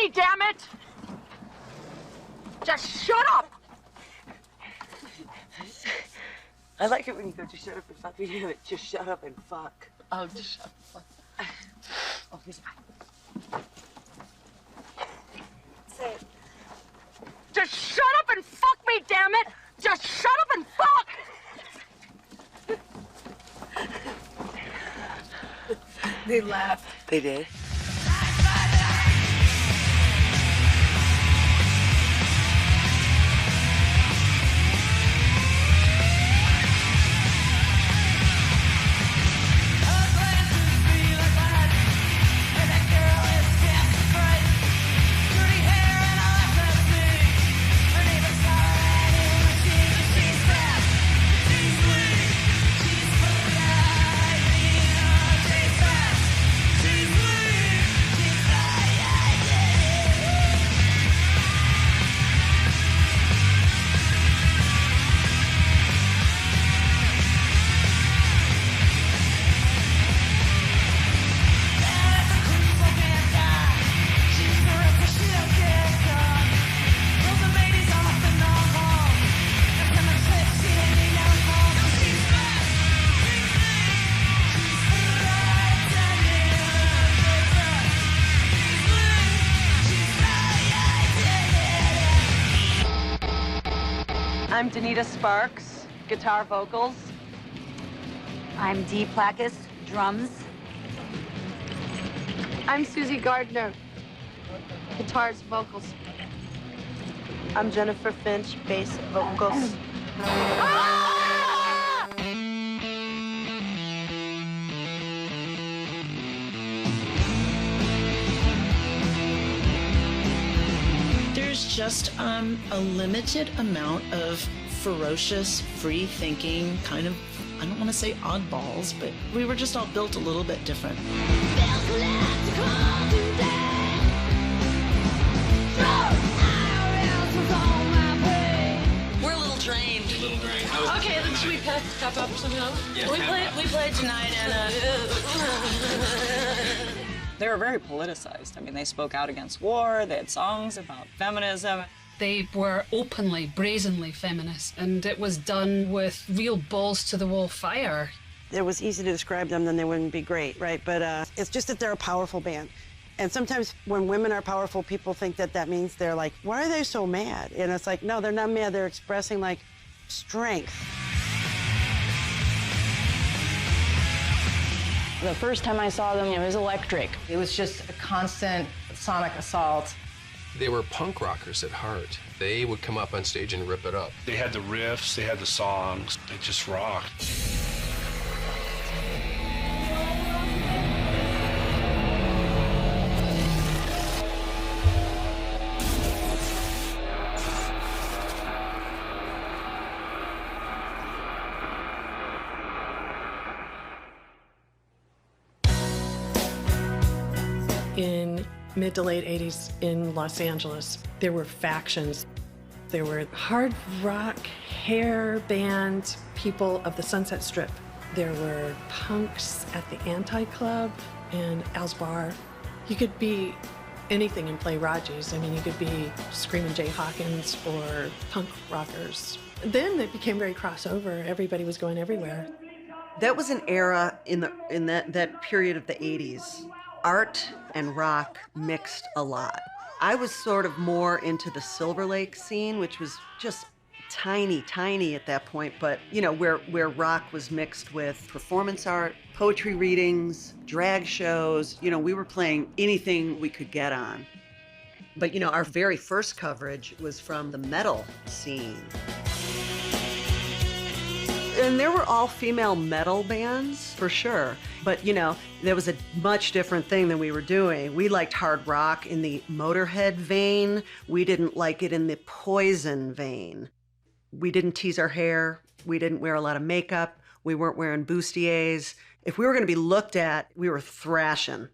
me, damn it! Just shut up! I like it when you go, just shut up and fuck me. Just shut up and fuck. Oh, just shut up. Oh, here's mine. Say it. Just shut up and fuck me, damn it! Just shut up and fuck! They laughed. They did? I'm Danita Sparks, guitar vocals. I'm Dee Placus, drums. I'm Susie Gardner, guitars, vocals. I'm Jennifer Finch, bass vocals. There's just a limited amount of ferocious, free-thinking, kind of, I don't want to say oddballs, but we were just all built a little bit different. We're a little drained. Okay, then should we pack up somehow? Yeah, we played tonight and They were very politicized. I mean, they spoke out against war, they had songs about feminism. They were openly, brazenly feminist, and it was done with real balls-to-the-wall fire. It was easy to describe them, then they wouldn't be great, right? But it's just that they're a powerful band. And sometimes when women are powerful, people think that that means they're like, why are they so mad? And it's like, no, they're not mad. They're expressing, like, strength. The first time I saw them, it was electric. It was just a constant sonic assault. They were punk rockers at heart. They would come up on stage and rip it up. They had the riffs, they had the songs, they just rocked. In mid to late 80s in Los Angeles, there were factions. There were hard rock, hair band people of the Sunset Strip. There were punks at the Anti-Club and Al's Bar. You could be anything and play Raji's. I mean, you could be Screamin' Jay Hawkins or punk rockers. Then it became very crossover. Everybody was going everywhere. That was an era in that period of the 80s. Art and rock mixed a lot. I was sort of more into the Silver Lake scene, which was just tiny at that point, but you know, where rock was mixed with performance art, poetry readings, drag shows. You know, we were playing anything we could get on. But you know, our very first coverage was from the metal scene. And there were all female metal bands, for sure. But, you know, there was a much different thing than we were doing. We liked hard rock in the Motorhead vein. We didn't like it in the Poison vein. We didn't tease our hair. We didn't wear a lot of makeup. We weren't wearing bustiers. If we were going to be looked at, we were thrashing.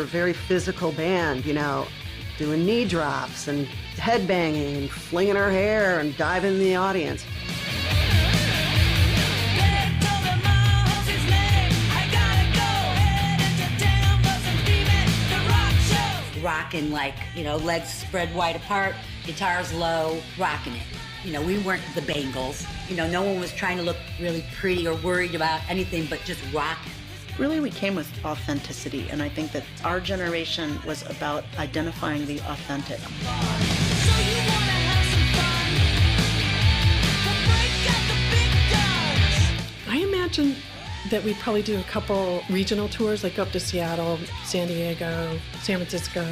were a very physical band, you know, doing knee drops and head banging and flinging her hair and diving in the audience. Rocking like, you know, legs spread wide apart, guitars low, rocking it. You know, we weren't the Bangles. You know, no one was trying to look really pretty or worried about anything but just rocking. Really, we came with authenticity, and I think that our generation was about identifying the authentic. I imagine that we'd probably do a couple regional tours, like go up to Seattle, San Diego, San Francisco,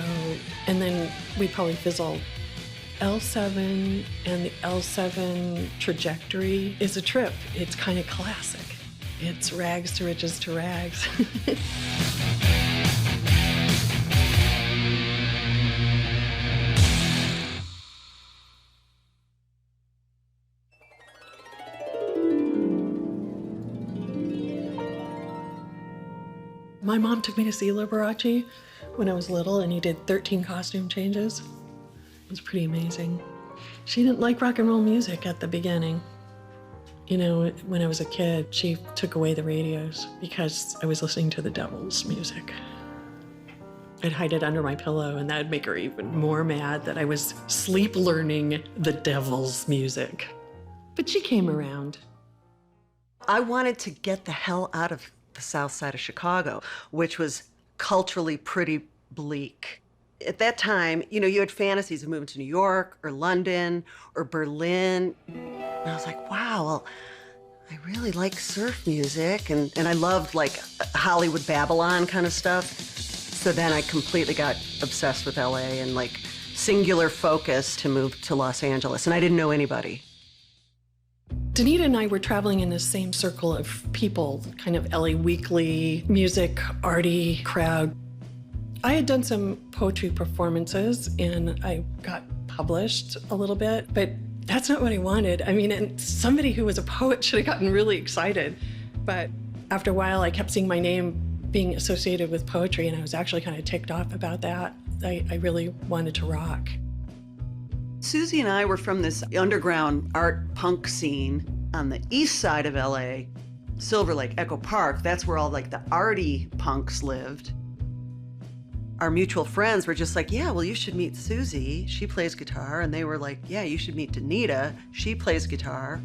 and then we'd probably fizzle. L7 and the L7 trajectory is a trip. It's kind of classic. It's rags to riches to rags. My mom took me to see Liberace when I was little, and he did 13 costume changes. It was pretty amazing. She didn't like rock and roll music at the beginning. You know, when I was a kid, she took away the radios because I was listening to the devil's music. I'd hide it under my pillow, and that'd make her even more mad that I was sleep learning the devil's music. But she came around. I wanted to get the hell out of the south side of Chicago, which was culturally pretty bleak. At that time, you know, you had fantasies of moving to New York or London or Berlin. And I was like, wow, well, I really like surf music, and I loved like Hollywood Babylon kind of stuff. So then I completely got obsessed with LA and like singular focus to move to Los Angeles, and I didn't know anybody. Danita and I were traveling in the same circle of people, kind of LA Weekly, music, arty crowd. I had done some poetry performances and I got published a little bit, but that's not what I wanted. I mean, and somebody who was a poet should have gotten really excited. But after a while, I kept seeing my name being associated with poetry, and I was actually kind of ticked off about that. I really wanted to rock. Susie and I were from this underground art punk scene on the east side of LA, Silver Lake, Echo Park. That's where all like the arty punks lived. Our mutual friends were just like, yeah, well, you should meet Susie. She plays guitar. And they were like, yeah, you should meet Danita. She plays guitar.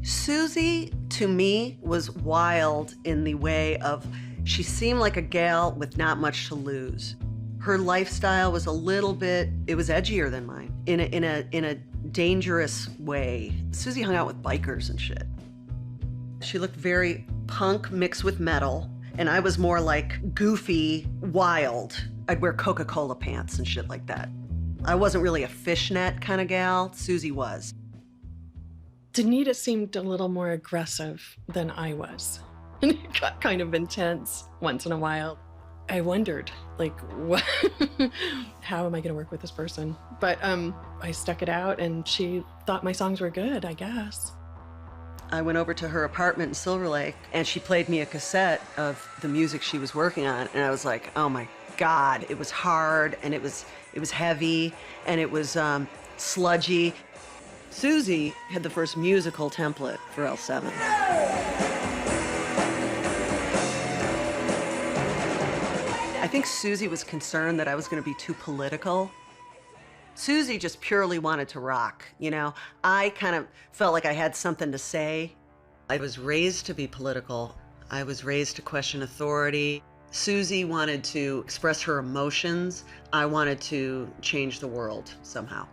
Susie, to me, was wild in the way of, she seemed like a gal with not much to lose. Her lifestyle was a little bit, it was edgier than mine in a dangerous way. Susie hung out with bikers and shit. She looked very punk mixed with metal. And I was more like goofy, wild. I'd wear Coca-Cola pants and shit like that. I wasn't really a fishnet kind of gal. Susie was. Danita seemed a little more aggressive than I was. And it got kind of intense once in a while. I wondered, like, what? How am I going to work with this person? But I stuck it out, and she thought my songs were good, I guess. I went over to her apartment in Silver Lake, and she played me a cassette of the music she was working on, and I was like, oh my God, it was hard, and it was heavy, and it was sludgy. Susie had the first musical template for L7. I think Susie was concerned that I was going to be too political. Susie just purely wanted to rock, you know? I kind of felt like I had something to say. I was raised to be political. I was raised to question authority. Susie wanted to express her emotions. I wanted to change the world somehow.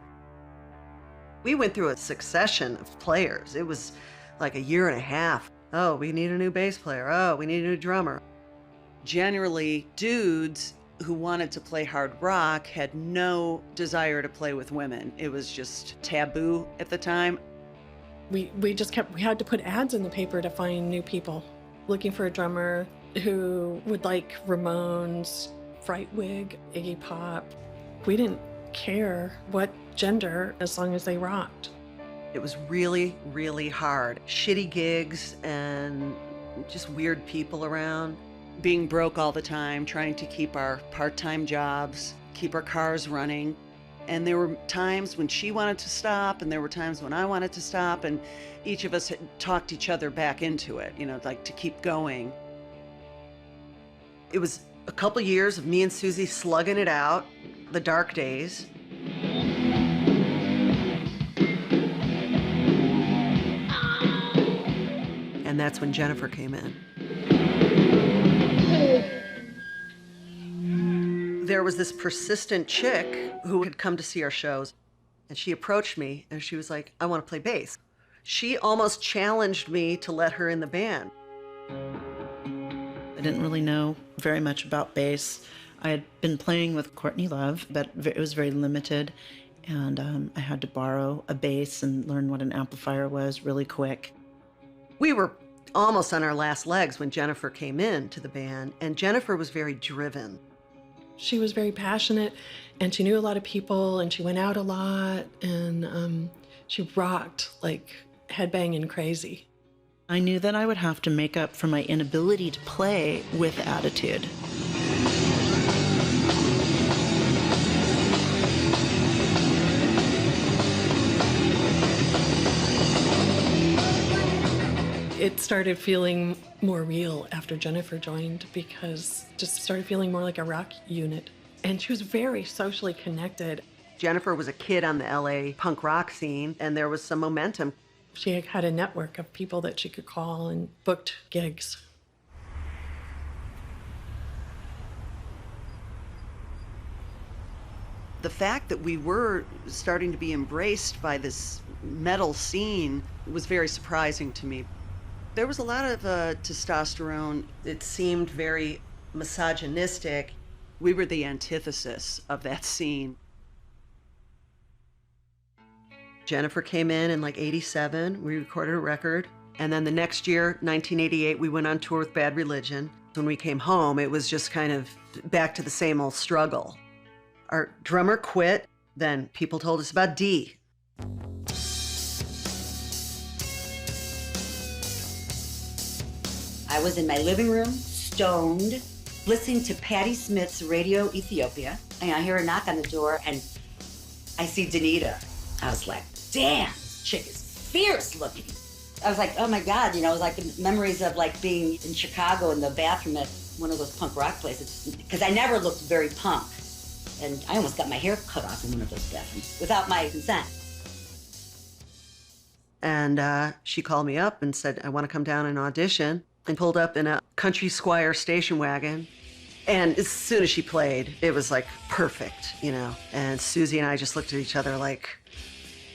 We went through a succession of players. It was like a year and a half. Oh, we need a new bass player. Oh, we need a new drummer. Generally, dudes who wanted to play hard rock had no desire to play with women. It was just taboo at the time. We had to put ads in the paper to find new people, looking for a drummer who would like Ramones, Frightwig, Iggy Pop. We didn't care what gender as long as they rocked. It was really, really hard. Shitty gigs and just weird people around. being broke all the time, trying to keep our part-time jobs, keep our cars running. And there were times when she wanted to stop, and there were times when I wanted to stop, and each of us had talked each other back into it, you know, like to keep going. It was a couple years of me and Susie slugging it out, the dark days. And that's when Jennifer came in. There was this persistent chick who had come to see our shows, and she approached me and she was like, I want to play bass. She almost challenged me to let her in the band. I didn't really know very much about bass. I had been playing with Courtney Love, but it was very limited, and I had to borrow a bass and learn what an amplifier was really quick. We were almost on our last legs when Jennifer came in to the band, and Jennifer was very driven. She was very passionate, and she knew a lot of people, and she went out a lot, and she rocked like headbanging crazy. I knew that I would have to make up for my inability to play with attitude. It started feeling more real after Jennifer joined, because it just started feeling more like a rock unit. And she was very socially connected. Jennifer was a kid on the LA punk rock scene, and there was some momentum. She had a network of people that she could call and booked gigs. The fact that we were starting to be embraced by this metal scene was very surprising to me. There was a lot of testosterone. It seemed very misogynistic. We were the antithesis of that scene. Jennifer came in like 87. We recorded a record. And then the next year, 1988, we went on tour with Bad Religion. When we came home, it was just kind of back to the same old struggle. Our drummer quit. Then people told us about Dee. I was in my living room, stoned, listening to Patti Smith's Radio Ethiopia, and I hear a knock on the door, and I see Danita. I was like, damn, this chick is fierce looking. I was like, oh my God, you know, it was like memories of like being in Chicago in the bathroom at one of those punk rock places, because I never looked very punk. And I almost got my hair cut off in one of those bathrooms without my consent. And she called me up and said, I want to come down and audition, and pulled up in a Country Squire station wagon. And as soon as she played, it was like perfect, you know? And Susie and I just looked at each other like,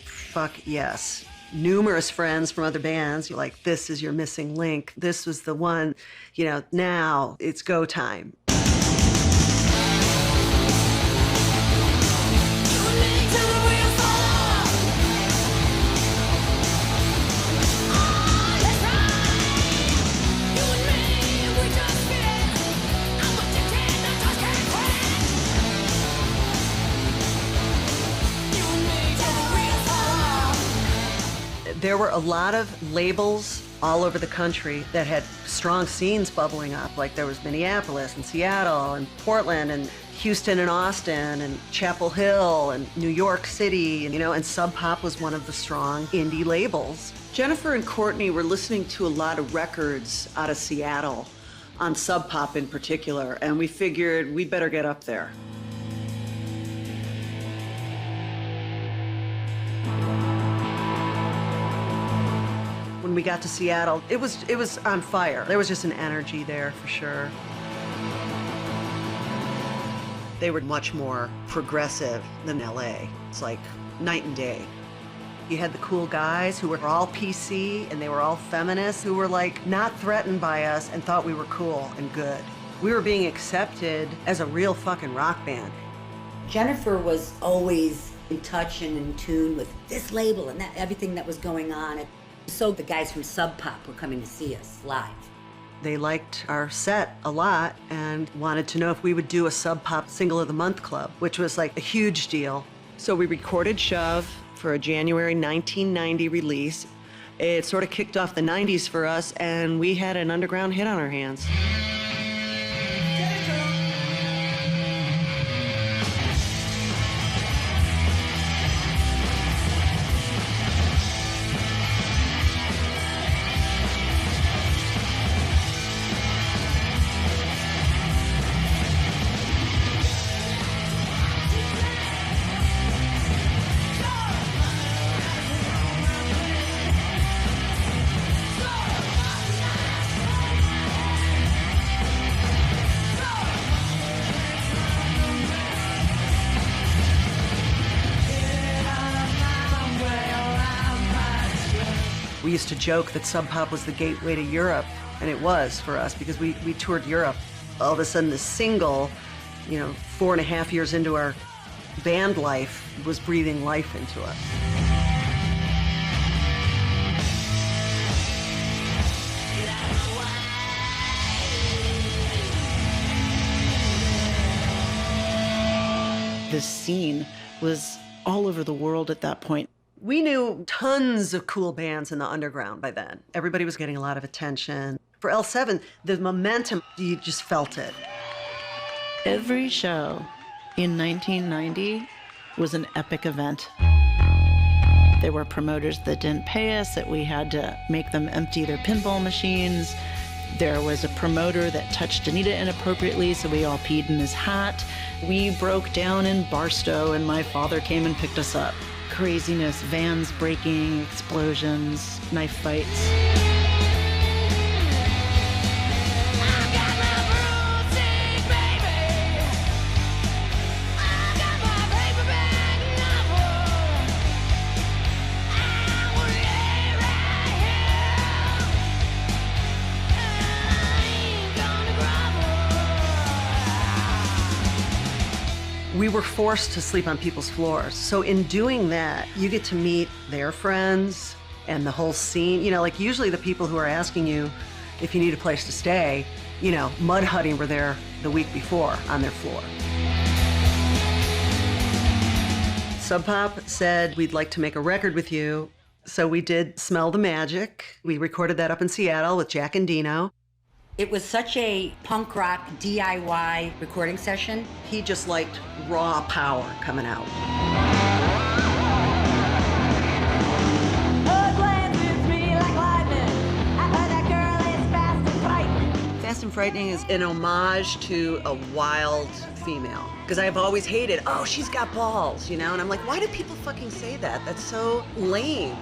fuck yes. Numerous friends from other bands, like, this is your missing link. This was the one, you know, now it's go time. There were a lot of labels all over the country that had strong scenes bubbling up. Like there was Minneapolis and Seattle and Portland and Houston and Austin and Chapel Hill and New York City, and, you know, and Sub Pop was one of the strong indie labels. Jennifer and Courtney were listening to a lot of records out of Seattle, on Sub Pop in particular, and we figured we'd better get up there. When we got to Seattle, it was on fire. There was just an energy there for sure. They were much more progressive than LA. It's like night and day. You had the cool guys who were all PC and they were all feminists who were like not threatened by us and thought we were cool and good. We were being accepted as a real fucking rock band. Jennifer was always in touch and in tune with this label and that, everything that was going on. So the guys from Sub Pop were coming to see us live. They liked our set a lot and wanted to know if we would do a Sub Pop Single of the Month club, which was like a huge deal. So we recorded Shove for a January 1990 release. It sort of kicked off the 90s for us, and we had an underground hit on our hands. We used to joke that Sub Pop was the gateway to Europe, and it was for us because we toured Europe. All of a sudden, the single, 4.5 years into our band life, was breathing life into us. This scene was all over the world at that point. We knew tons of cool bands in the underground by then. Everybody was getting a lot of attention. For L7, the momentum, you just felt it. Every show in 1990 was an epic event. There were promoters that didn't pay us, that we had to make them empty their pinball machines. There was a promoter that touched Anita inappropriately, so we all peed in his hat. We broke down in Barstow, and my father came and picked us up. Craziness, vans breaking, explosions, knife fights. We were forced to sleep on people's floors. So in doing that, you get to meet their friends and the whole scene. Usually the people who are asking you if you need a place to stay, Mud Hutting were there the week before on their floor. Sub Pop said, we'd like to make a record with you. So we did Smell the Magic. We recorded that up in Ciatle with Jack and Dino. It was such a punk rock DIY recording session. He just liked raw power coming out. Fast and Frightening is an homage to a wild female. Because I've always hated, oh, she's got balls, And I'm like, why do people fucking say that? That's so lame,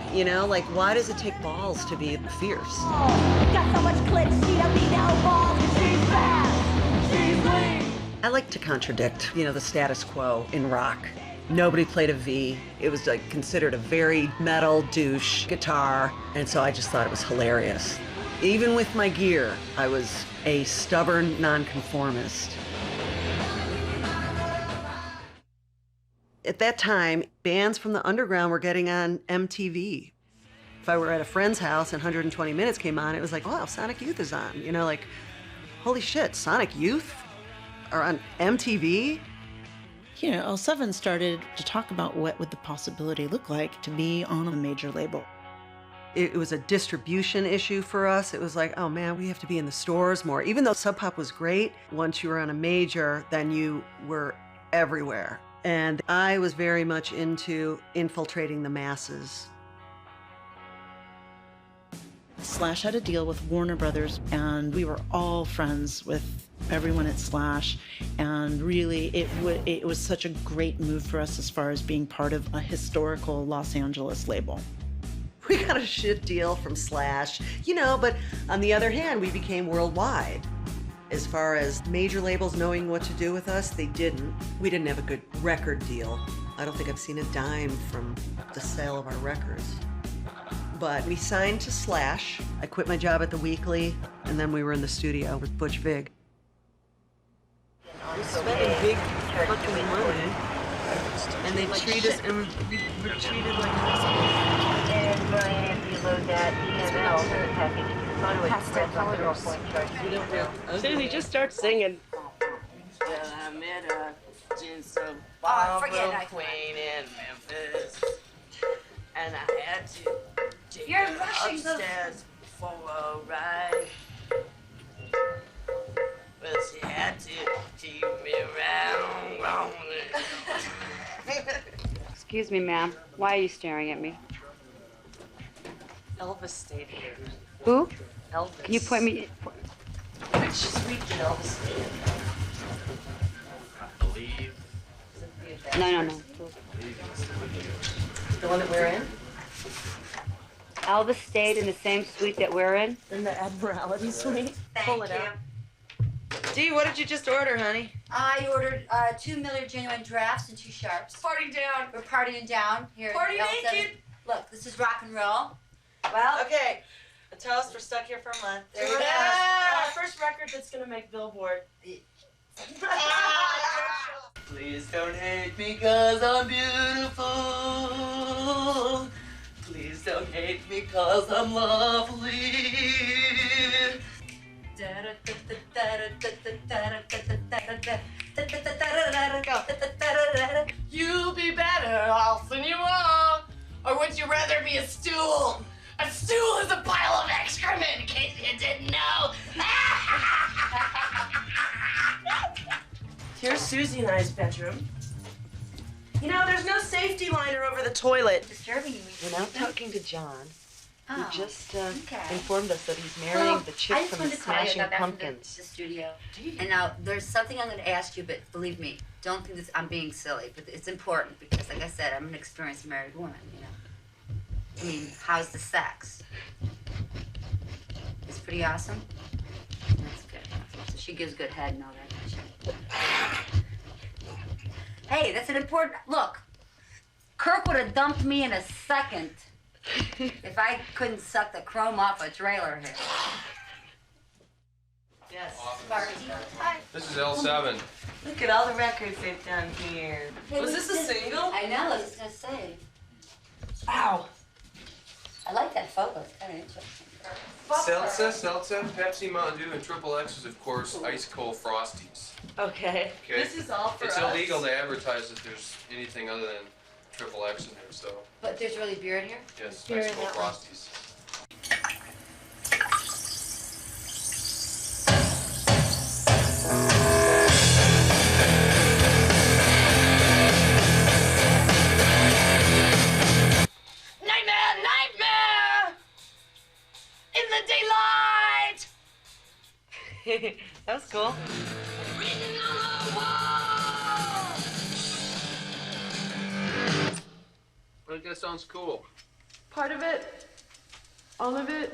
why does it take balls to be fierce? Oh, got so much clit, she don't need no balls, and she's fast, she's lean. I like to contradict, the status quo in rock. Nobody played a V. It was considered a very metal douche guitar, and so I just thought it was hilarious. Even with my gear, I was a stubborn nonconformist. At that time, bands from the underground were getting on MTV. If I were at a friend's house and 120 Minutes came on, it was like, wow, Sonic Youth is on. Holy shit, Sonic Youth are on MTV? L7 started to talk about what would the possibility look like to be on a major label. It was a distribution issue for us. It was like, oh man, we have to be in the stores more. Even though Sub Pop was great, once you were on a major, then you were everywhere. And I was very much into infiltrating the masses. Slash had a deal with Warner Brothers, and we were all friends with everyone at Slash. And really, it was such a great move for us as far as being part of a historical Los Angeles label. We got a shit deal from Slash, but on the other hand, we became worldwide. As far as major labels knowing what to do with us, they didn't. We didn't have a good record deal. I don't think I've seen a dime from the sale of our records. But we signed to Slash. I quit my job at the Weekly, and then we were in the studio with Butch Vig. We're spending big fucking money, and they treat us, and we're treated like And Brian, if you load that EML package, Pastel colors. we don't know. Susie, just start singing. Well, I met a forget it. queen in Memphis, and I had to take You're her rushing the- upstairs for a ride. But she had to keep me around. Excuse me, ma'am. Why are you staring at me? Elvis stayed here. Who? Elvis. Can you point me? Which suite did Elvis stay in? I believe. No. The one that we're in? Elvis stayed in the same suite that we're in. In the Admiralty suite? Pull it out. Dee, what did you just order, honey? I ordered 2 Miller Genuine Drafts and 2 Sharps. Party down. We're partying down here. Party at L7. naked. Look, this is rock and roll. Well, okay. A toast for Stuck Here for a Month. There you go. Our first record that's gonna make Billboard. Please don't hate me 'cause I'm beautiful. Please don't hate me 'cause I'm lovely. You'll be better off than you are. Or would you rather be a stool? A stool is a pile of excrement, in case you didn't know. Here's Susie and I's bedroom. You know, there's no safety liner over the toilet. Disturbing you. We're now talking to John, who Oh, just okay. informed us that he's marrying the I chick just from wanted the to call you. I Smashing got back from Pumpkins. the studio. And now there's something I'm going to ask you, but believe me, don't think this, I'm being silly, but it's important because, like I said, I'm an experienced married woman, you know. I mean, how's the sex? It's pretty awesome? That's good. So she gives good head and all that kind of shit. Hey, that's an important... Look, Kirk would have dumped me in a second if I couldn't suck the chrome off a trailer here. Yes. Sparky. Hi. This is L7. Look at all the records they've done here. Hey, Was this a single? I know, I was just gonna say. Ow. I like that photo, it's kind of interesting. Seltzer, Pepsi, Mountain Dew, and Triple X is, of course, ice cold Frosties. Okay. Okay? This is all for It's us. illegal to advertise that there's anything other than Triple X in there, so But there's really beer in here? yes, Beer ice in cold that one. Frosties. Nightmare! In the daylight! That was cool. I think that sounds cool. Part of it. All of it.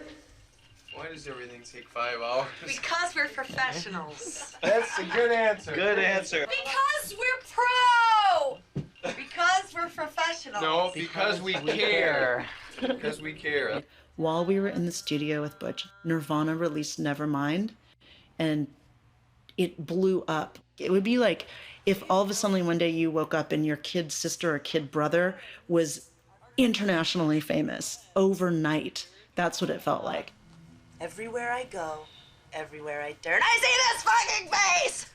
Why does everything take 5 hours? Because we're professionals. That's a good answer. Good answer. Because we're pro! Because we're professionals. No, because we care. Because we care. While we were in the studio with Butch, Nirvana released Nevermind, and it blew up. It would be like if all of a sudden one day you woke up and your kid sister or kid brother was internationally famous overnight. That's what it felt like. Everywhere I go, everywhere I turn, I see this fucking face!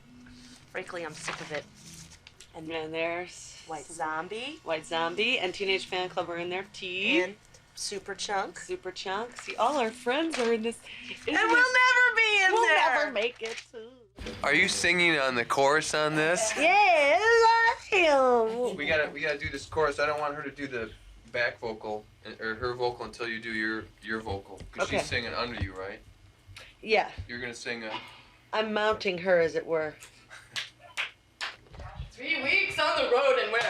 Frankly, I'm sick of it. And then there's White Zombie. White Zombie and Teenage Fan Club are in there. T. And Super Chunk. Super Chunk. See, all our friends are in this. And we'll never be in we'll there! We'll never make it to. Are you singing on the chorus on this? Yes, I am. We gotta do this chorus. I don't want her to do the back vocal or her vocal until you do your vocal, because Okay. she's singing under you, right? Yeah, You're gonna sing a. I'm mounting her, as it were. 3 weeks on the road and we're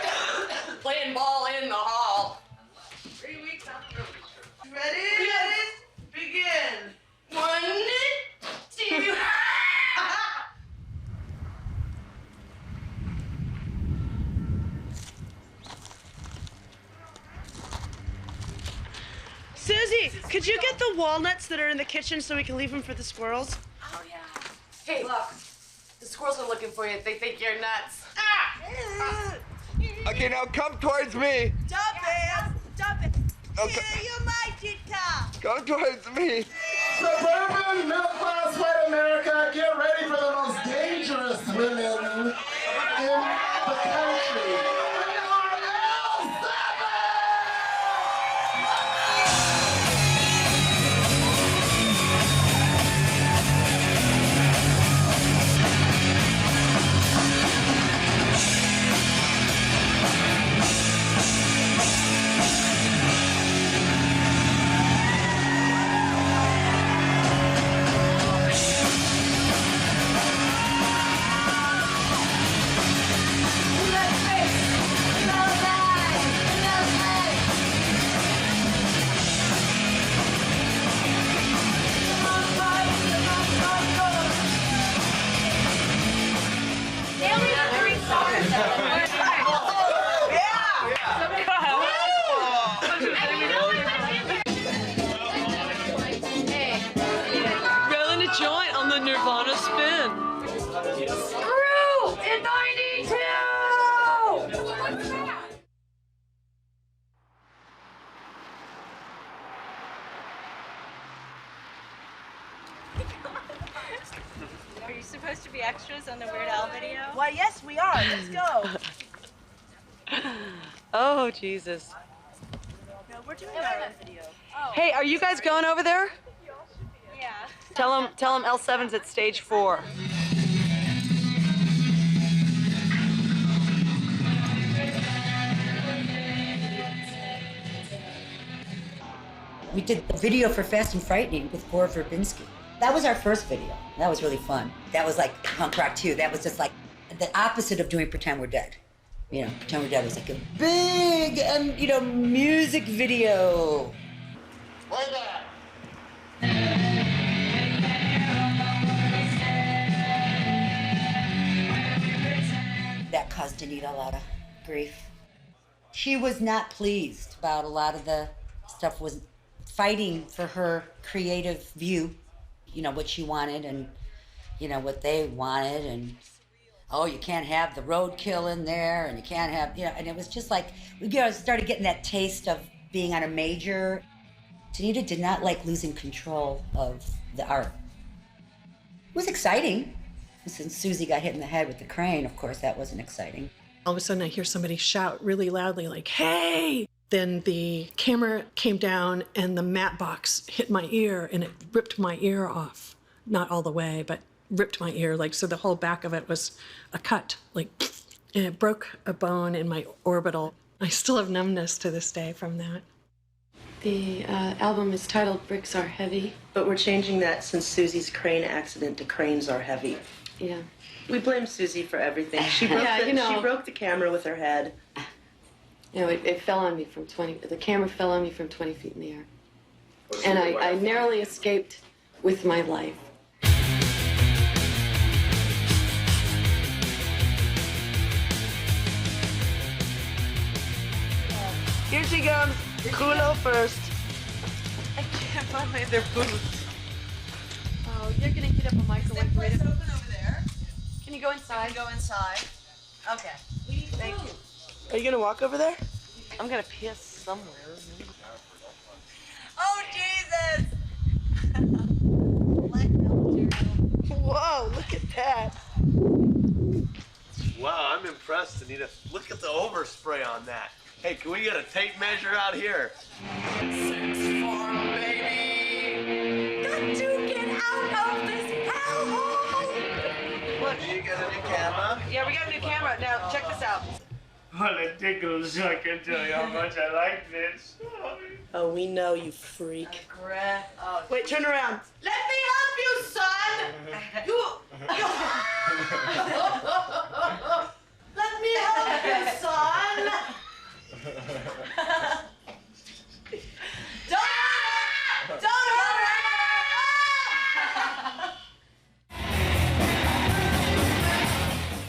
playing ball in the hall. 3 weeks on the road. Ready? Begin. 1, 2. Susie, could you get the walnuts that are in the kitchen so we can leave them for the squirrels? Oh, yeah. Hey, look. The squirrels are looking for you. They think you're nuts. Ah! Okay, now come towards me. Stop it! Stop it! Okay. You're my guitar! Come towards me. Suburban middle-class white America, get ready for the most dangerous women in the country. Nirvana spin. Screw in 92! Are you supposed to be extras on the Weird Al video? Why, yes, we are. Let's go. Oh, Jesus. No, we're doing our own video. Oh. Hey, are you guys going over there? Yeah. Tell them L7's at stage 4. We did a video for Fast and Frightening with Gore Verbinski. That was our first video. That was really fun. That was like punk rock too. That was just like the opposite of doing Pretend We're Dead. You know, Pretend We're Dead was like a big, music video. Play that. That caused Anita a lot of grief. She was not pleased about a lot of the stuff, was fighting for her creative view, what she wanted and, what they wanted. And, oh, you can't have the roadkill in there and you can't have, and it was just like, we started getting that taste of being on a major. Anita did not like losing control of the art. It was exciting. Since Susie got hit in the head with the crane, of course, that wasn't exciting. All of a sudden I hear somebody shout really loudly, like, hey! Then the camera came down and the matte box hit my ear and it ripped my ear off. Not all the way, but ripped my ear, so the whole back of it was a cut, and it broke a bone in my orbital. I still have numbness to this day from that. The album is titled Bricks Are Heavy. But we're changing that since Susie's crane accident to Cranes Are Heavy. Yeah. We blame Susie for everything. She broke, she broke the camera with her head. It fell on me from the camera fell on me from 20 feet in the air. And I narrowly escaped with my life. Here she comes. Culo first. I can't find my other boots. Oh, you're gonna heat up a microwave. Is that place open over there? Can you go inside? You can go inside. Okay. Thank you. Are you gonna walk over there? I'm gonna piss somewhere. Oh, Jesus! Whoa, look at that. Wow, I'm impressed, Anita. Look at the overspray on that. Hey, can we get a tape measure out here? 6-4, baby! Got to get out of this hellhole! What, do you get a new camera? Yeah, we got a new camera. Now, check this out. Well, it tickles, I can tell you how much I like this. Oh, we know, you freak. Oh, wait, turn around. Let me help you, son! Let me help you, son! Don't hurt her!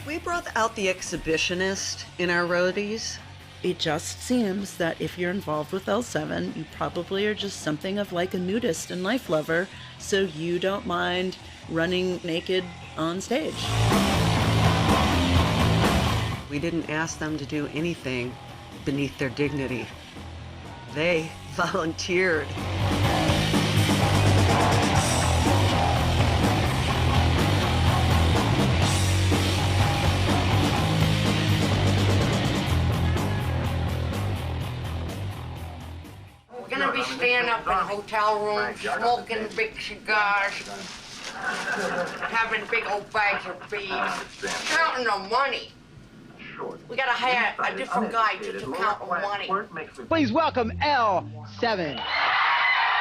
We brought out the exhibitionist in our roadies. It just seems that if you're involved with L7, you probably are just something of like a nudist and life lover, so you don't mind running naked on stage. We didn't ask them to do anything beneath their dignity. They volunteered. We're gonna be staying up in hotel rooms, smoking big cigars, having big old bags of beads, counting the money. We gotta hire a different guy to count the money. Please welcome L7.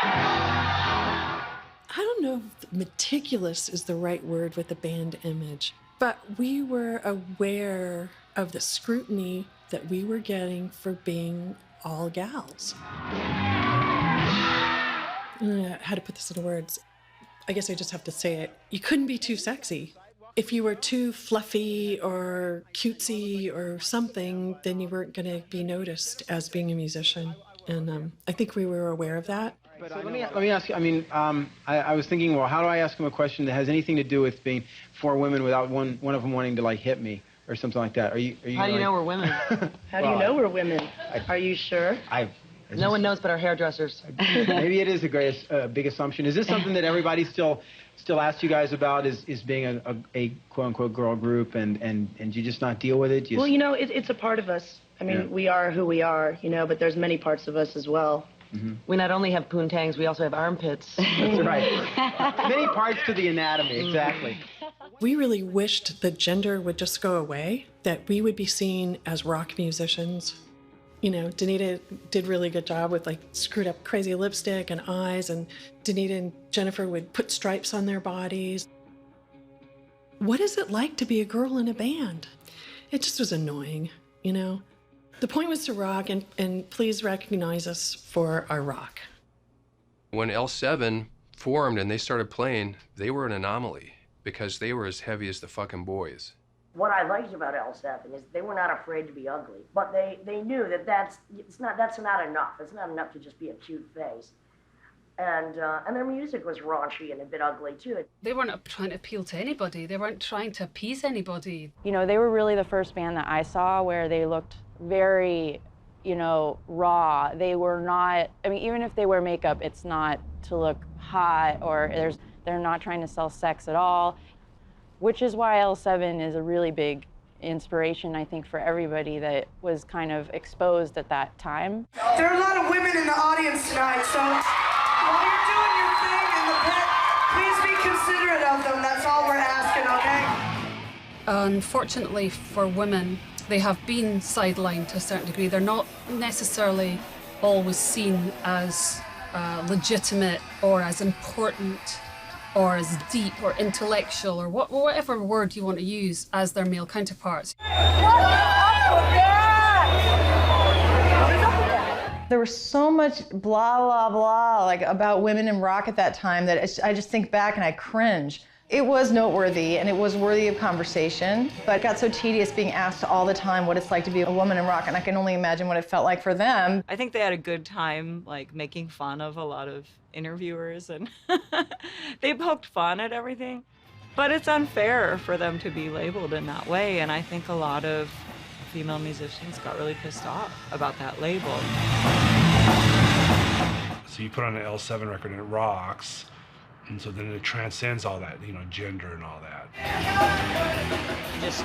I don't know if meticulous is the right word with the band image, but we were aware of the scrutiny that we were getting for being all gals. I don't know how to put this into words. I guess I just have to say it. You couldn't be too sexy. If you were too fluffy or cutesy or something, then you weren't going to be noticed as being a musician. And I think we were aware of that. But so let me ask you, I mean, I was thinking, well, how do I ask him a question that has anything to do with being 4 women without one of them wanting to, like, hit me or something like that? Are you How do you know we're women? How do you know we're women? Are you sure? No one knows but our hairdressers. Maybe it is a big assumption. Is this something that everybody still asks you guys about, is being a quote-unquote girl group, and you just not deal with it? Well, you know, it's a part of us. I mean, we are who we are, you know, but there's many parts of us as well. Mm-hmm. We not only have poontangs, we also have armpits. That's right. Many parts to the anatomy, exactly. We really wished that gender would just go away, that we would be seen as rock musicians. You know, Danita did a really good job with, like, screwed up crazy lipstick and eyes, and Danita and Jennifer would put stripes on their bodies. What is it like to be a girl in a band? It just was annoying, you know? The point was to rock, and please recognize us for our rock. When L7 formed and they started playing, they were an anomaly because they were as heavy as the fucking boys. What I liked about L7 is they were not afraid to be ugly, but they knew that that's not enough. It's not enough to just be a cute face. And their music was raunchy and a bit ugly too. They weren't trying to appeal to anybody. They weren't trying to appease anybody. You know, they were really the first band that I saw where they looked very, you know, raw. They were not, I mean, even if they wear makeup, it's not to look hot, or they're not trying to sell sex at all, which is why L7 is a really big inspiration, I think, for everybody that was kind of exposed at that time. There are a lot of women in the audience tonight, so while you're doing your thing in the pit, please be considerate of them. That's all we're asking, okay? Unfortunately for women, they have been sidelined to a certain degree. They're not necessarily always seen as legitimate or as important or as deep or intellectual or whatever word you want to use as their male counterparts. There was so much blah, blah, blah like about women in rock at that time that I just think back and I cringe. It was noteworthy and it was worthy of conversation, but it got so tedious being asked all the time what it's like to be a woman in rock, and I can only imagine what it felt like for them. I think they had a good time, like, making fun of a lot of interviewers, and they poked fun at everything. But it's unfair for them to be labeled in that way, and I think a lot of female musicians got really pissed off about that label. So you put on an L7 record and it rocks. And so then it transcends all that, you know, gender and all that. Just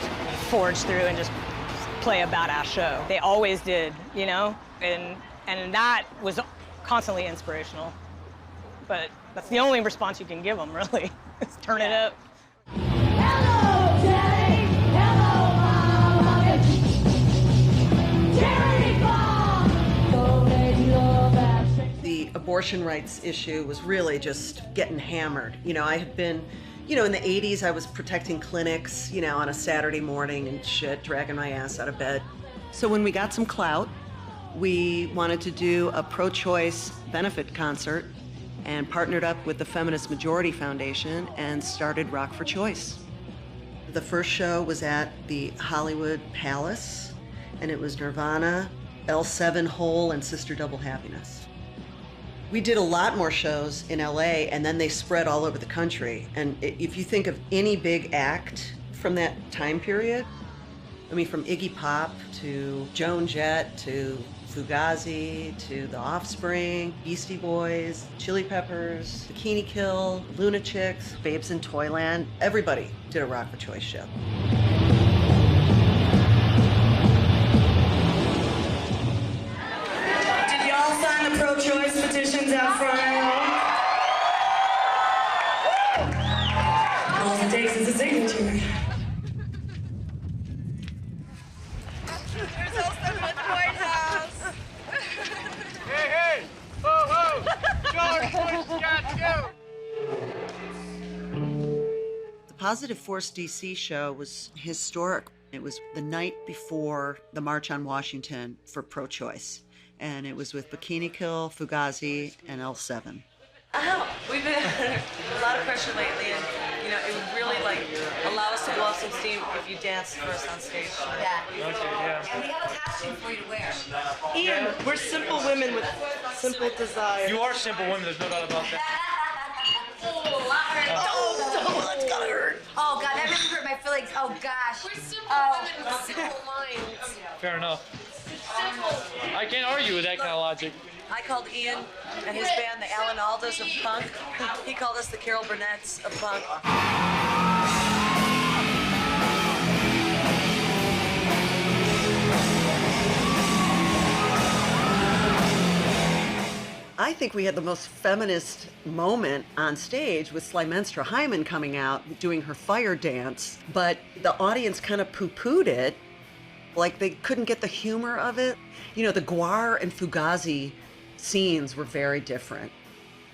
forge through and just play a badass show. They always did, you know? And that was constantly inspirational. But that's the only response you can give them, really, is turn it up. Hello, Daddy. Hello, Mama. Charity Bomb. Donate love and The abortion rights issue was really just getting hammered. You know, I had been, you know, in the 80s, I was protecting clinics, you know, on a Saturday morning and shit, dragging my ass out of bed. So when we got some clout, we wanted to do a pro-choice benefit concert and partnered up with the Feminist Majority Foundation and started Rock for Choice. The first show was at the Hollywood Palace, and it was Nirvana, L7 Hole, and Sister Double Happiness. We did a lot more shows in LA, and then they spread all over the country. And if you think of any big act from that time period, I mean, from Iggy Pop to Joan Jett to Fugazi to The Offspring, Beastie Boys, Chili Peppers, Bikini Kill, Lunatics, Babes in Toyland, everybody did a Rock for Choice show. Did y'all sign the pro-choice petitions out front? All it takes is a signature. There's also at the White House. Hey, hey! Whoa, whoa! George Bush got you! The Positive Force DC show was historic. It was the night before the March on Washington for pro-choice. And it was with Bikini Kill, Fugazi, and L7. We've been under a lot of pressure lately, and You know, it would really like allow us to blow off some steam if you danced for us on stage. Yeah. Okay, yeah. And we have a costume for you to wear. Ian, we're simple women with simple desires. You are simple women, there's no doubt about that. Oh, that's gotta hurt. Oh God, that really hurt my feelings. Oh gosh. We're simple women with simple minds. Fair enough. I can't argue with that kind of logic. I called Ian and his band the Alan Aldas of punk. He called us the Carol Burnett's of punk. I think we had the most feminist moment on stage with Slimenstra Hyman coming out, doing her fire dance, but the audience kind of poo-pooed it, like they couldn't get the humor of it. You know, the Guar and Fugazi scenes were very different.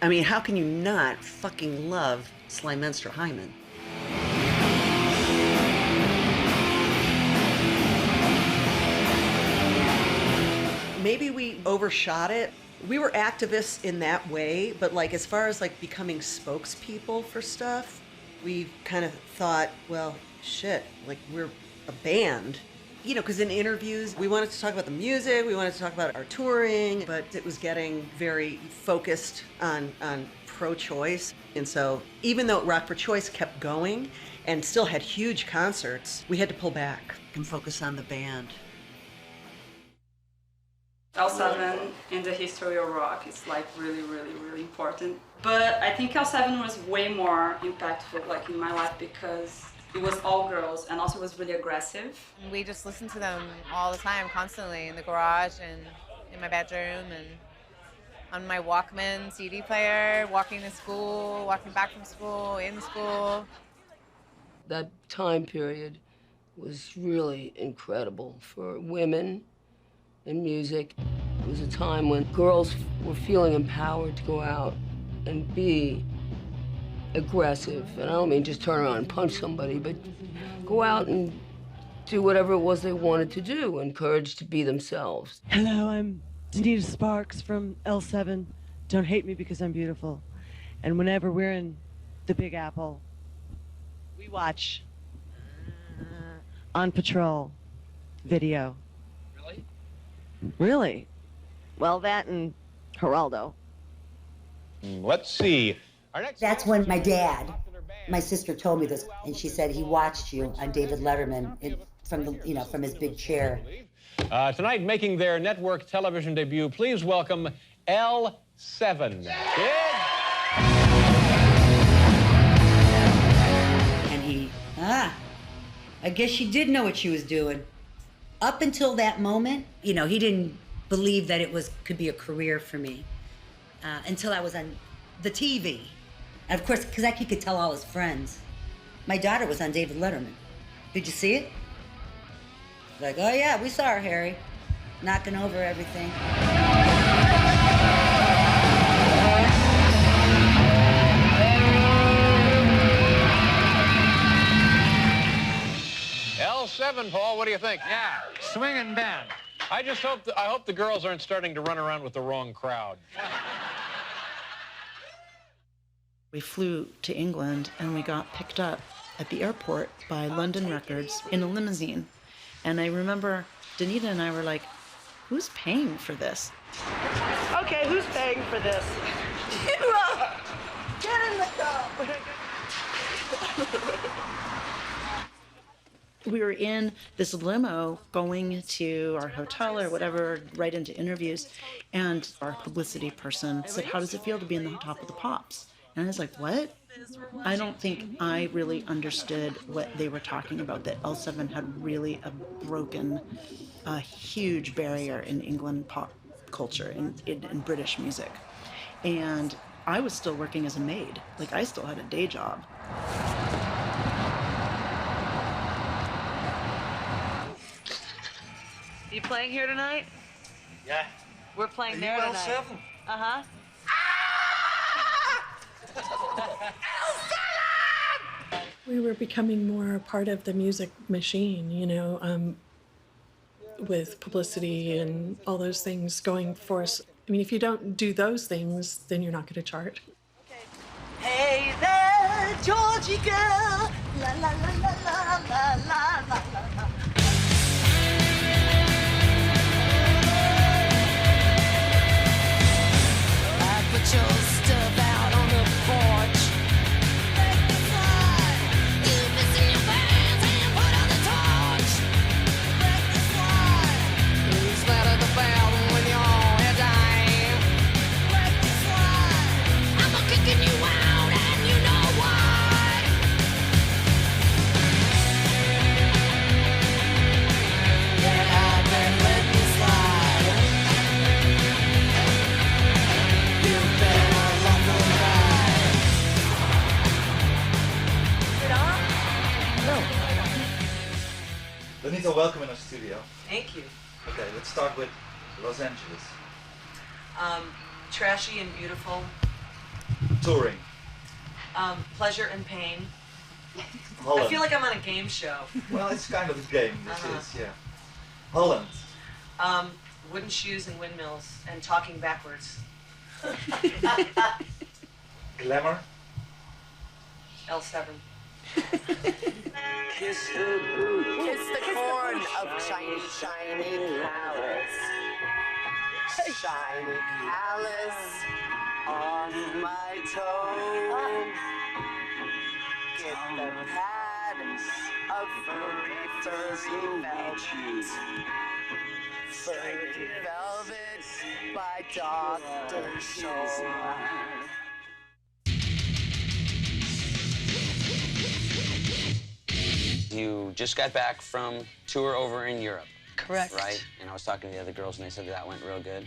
I mean, how can you not fucking love Slimenstra Hyman? Maybe we overshot it. We were activists in that way, but like as far as like becoming spokespeople for stuff, we kind of thought, well, shit, like we're a band. You know, because in interviews, we wanted to talk about the music, we wanted to talk about our touring, but it was getting very focused on pro-choice. And so even though Rock for Choice kept going and still had huge concerts, we had to pull back and focus on the band. L7 in the history of rock is like really, really, really important. But I think L7 was way more impactful like in my life because it was all girls and also was really aggressive. We just listened to them all the time, constantly, in the garage and in my bedroom and on my Walkman CD player, walking to school, walking back from school, in school. That time period was really incredible for women in music. It was a time when girls were feeling empowered to go out and be aggressive. And I don't mean just turn around and punch somebody, but go out and do whatever it was they wanted to do, encouraged to be themselves. Hello, I'm Danita Sparks from L7. Don't hate me because I'm beautiful. And whenever we're in the Big Apple, we watch On Patrol video. Really? Really? Well, that and Geraldo. Let's see. Our next That's when my dad, my sister told me this, and she said he watched you on David Letterman from his big chair. Tonight, making their network television debut, please welcome L7. And he, I guess she did know what she was doing. Up until that moment, he didn't believe that it could be a career for me until I was on the TV. And of course, because he could tell all his friends. My daughter was on David Letterman. Did you see it? Like, oh yeah, we saw her, Harry, knocking over everything. L7, Paul, what do you think? Yeah, swinging band. I hope the girls aren't starting to run around with the wrong crowd. We flew to England and we got picked up at the airport by London Records in a limousine. And I remember Danita and I were like, who's paying for this? Okay, who's paying for this? Get in the car! We were in this limo going to our hotel or whatever, right into interviews, and our publicity person said, how does it feel to be in the Top of the Pops? And I was like, what? I don't think I really understood what they were talking about, that L7 had really broken a huge barrier in England pop culture, in British music. And I was still working as a maid. Like, I still had a day job. You playing here tonight? Yeah. We're playing Are there you tonight. L7? Uh-huh. We were becoming more a part of the music machine, with publicity and all those things going for us. I mean, if you don't do those things, then you're not going to chart. Hey there, Georgie girl. La la la la la la la la la. I put your stuff out on the porch. You're missing your pants and put on the torch. You slatter the bell when your head dying. I'm kicking you out and you know why. That I've been letting you slide. You've been a local ride. No. Lenita, welcome in our studio. Thank you. Okay, let's start with Los Angeles. Trashy and beautiful. Touring. Pleasure and pain. Holland. I feel like I'm on a game show. Well, it's kind of a game, this is, yeah. Holland. Wooden shoes and windmills and talking backwards. Glamour. L7. Kiss the boot. Kiss the corn of shiny, shiny palace. Shiny palace on my toe. Get the pads of furry velvet. Furry velvet by Dr. Shaw. You just got back from tour over in Europe. Correct. Right? And I was talking to the other girls and they said that went real good.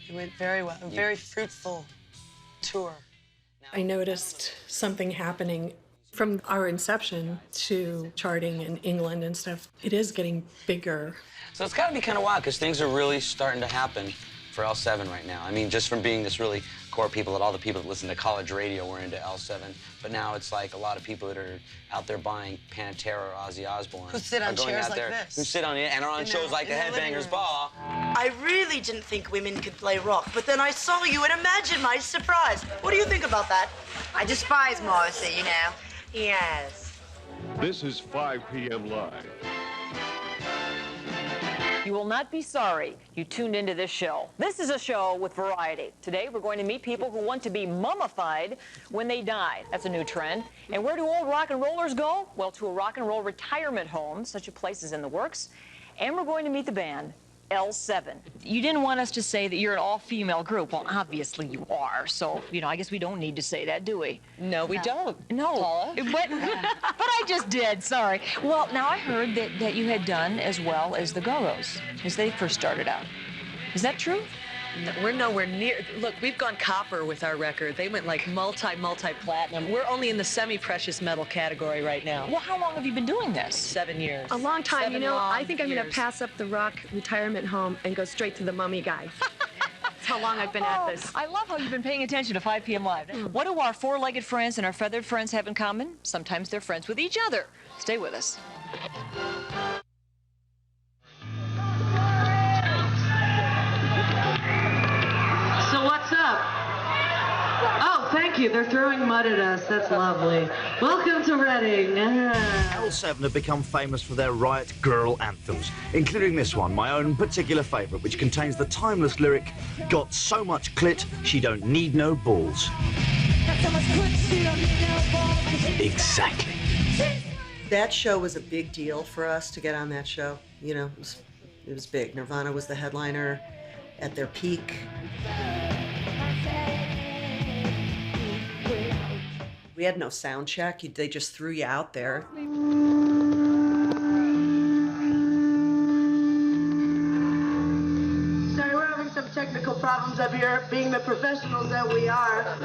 It went very well. A very fruitful tour. I noticed something happening from our inception to charting in England and stuff. It is getting bigger. So it's got to be kind of wild because things are really starting to happen for L7 right now. I mean, just from being this really core people that all the people that listen to college radio were into L7, but now it's like a lot of people that are out there buying Pantera or Ozzy Osbourne. Who sit on are going chairs out like there, this. Who sit on it and are on shows like the Headbangers Ball. I really didn't think women could play rock, but then I saw you and imagine my surprise. What do you think about that? I despise Morrissey, you know. Yes. This is 5 p.m. Live. You will not be sorry you tuned into this show. This is a show with variety. Today, we're going to meet people who want to be mummified when they die. That's a new trend. And where do old rock and rollers go? Well, to a rock and roll retirement home. Such a place is in the works. And we're going to meet the band L7. You didn't want us to say that you're an all-female group. Well, obviously you are. So, you know, I guess we don't need to say that, do we? No, we don't. No. Paula. But I just did, sorry. Well, now I heard that you had done as well as the Go-Go's as they first started out. Is that true? No, we're nowhere near. Look, we've gone copper with our record. They went like multi-platinum. We're only in the semi-precious metal category right now. Well, how long have you been doing this? 7 years. A long time. 7 You know, long I think I'm going to years. pass up the rock retirement home and go straight to the mummy guy. That's how long I've been at this. I love how you've been paying attention to 5 p.m. Live. What do our four-legged friends and our feathered friends have in common? Sometimes they're friends with each other. Stay with us. So what's up? Oh, thank you. They're throwing mud at us. That's lovely. Welcome to Reading. L7 have become famous for their riot girl anthems, including this one, my own particular favourite, which contains the timeless lyric, "Got so much clit, she don't need no balls." Exactly. That show was a big deal for us to get on that show. You know, it was big. Nirvana was the headliner at their peak. We had no sound check. They just threw you out there. Sorry, we're having some technical problems up here, being the professionals that we are.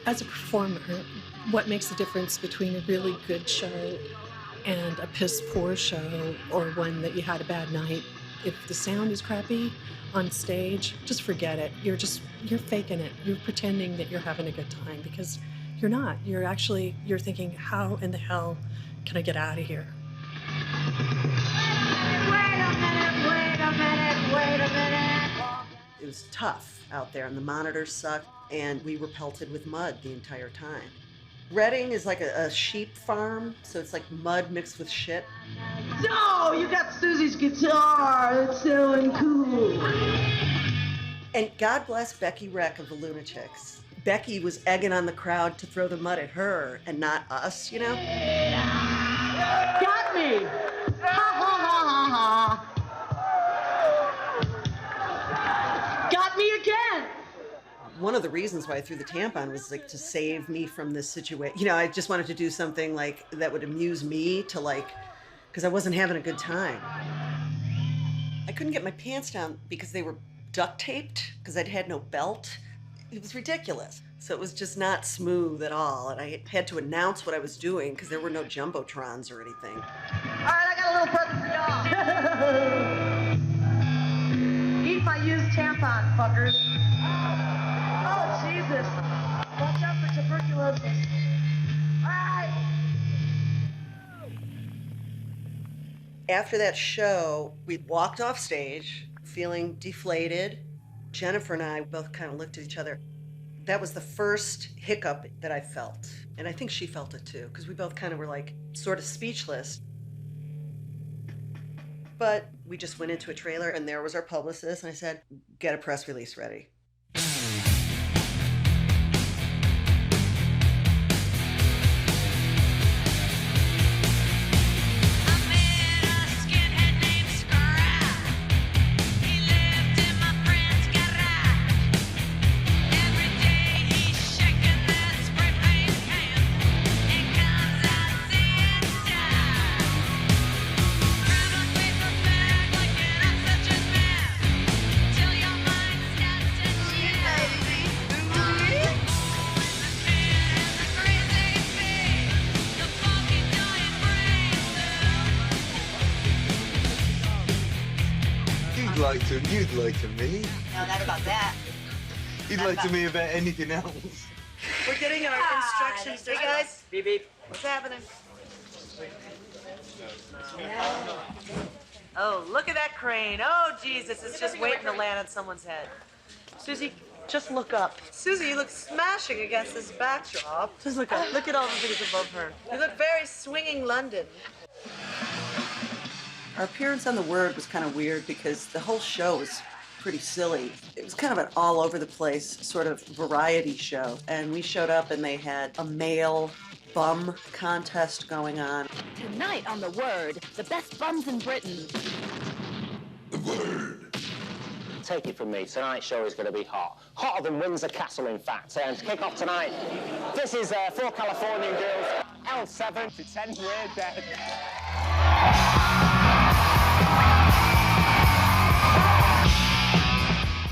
As a performer, what makes the difference between a really good show and a piss poor show, or one that you had a bad night? If the sound is crappy on stage, just forget it. You're faking it. You're pretending that you're having a good time, because you're not. You're thinking, how in the hell can I get out of here? Wait a minute. It was tough. out there, and the monitors sucked, and we were pelted with mud the entire time. Reading is like a sheep farm, so it's like mud mixed with shit. No, you got Susie's guitar. It's so cool. And God bless Becky Reck of the Lunatics. Becky was egging on the crowd to throw the mud at her and not us, you know? Got me. Ha ha ha ha ha. Got me again. One of the reasons why I threw the tampon was like to save me from this situation. You know, I just wanted to do something like that would amuse me to like, because I wasn't having a good time. I couldn't get my pants down because they were duct taped because I'd had no belt. It was ridiculous. So it was just not smooth at all. And I had to announce what I was doing because there were no jumbotrons or anything. All right, I got a little present for y'all. Eat my used tampon, fuckers. Oh, Jesus. Watch out for tuberculosis. All right. After that show, we walked off stage feeling deflated. Jennifer and I both kind of looked at each other. That was the first hiccup that I felt. And I think she felt it too, because we both kind of were like sort of speechless. But we just went into a trailer and there was our publicist and I said, get a press release ready. You'd like to me. No, not about that. You'd like to me about anything else. We're getting our instructions. Hey, guys. Beep, beep. What's happening? Oh, look at that crane. Oh, Jesus, it's just waiting to land on someone's head. Susie, just look up. Susie, you look smashing against this backdrop. Just look up. Look at all the things above her. You look very swinging London. Our appearance on The Word was kind of weird because the whole show was pretty silly. It was kind of an all over the place sort of variety show. And we showed up and they had a male bum contest going on. Tonight on The Word, the best bums in Britain. The Word. Take it from me, tonight's show is going to be hot. Hotter than Windsor Castle, in fact. And to kick off tonight, this is 4 Californian girls, L7, pretend we're dead.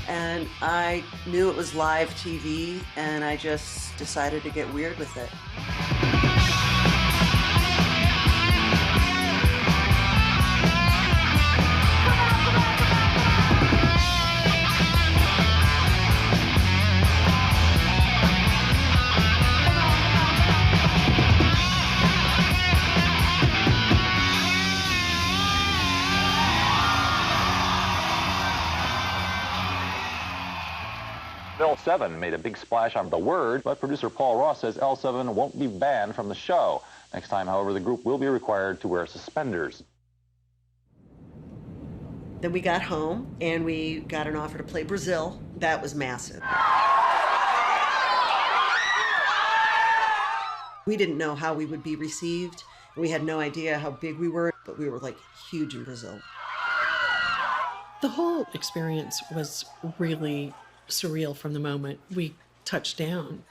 And I knew it was live TV, and I just decided to get weird with it. L7 made a big splash on The Word, but producer Paul Ross says L7 won't be banned from the show. Next time, however, the group will be required to wear suspenders. Then we got home and we got an offer to play Brazil. That was massive. We didn't know how we would be received. We had no idea how big we were, but we were like huge in Brazil. The whole experience was really surreal from the moment we touched down.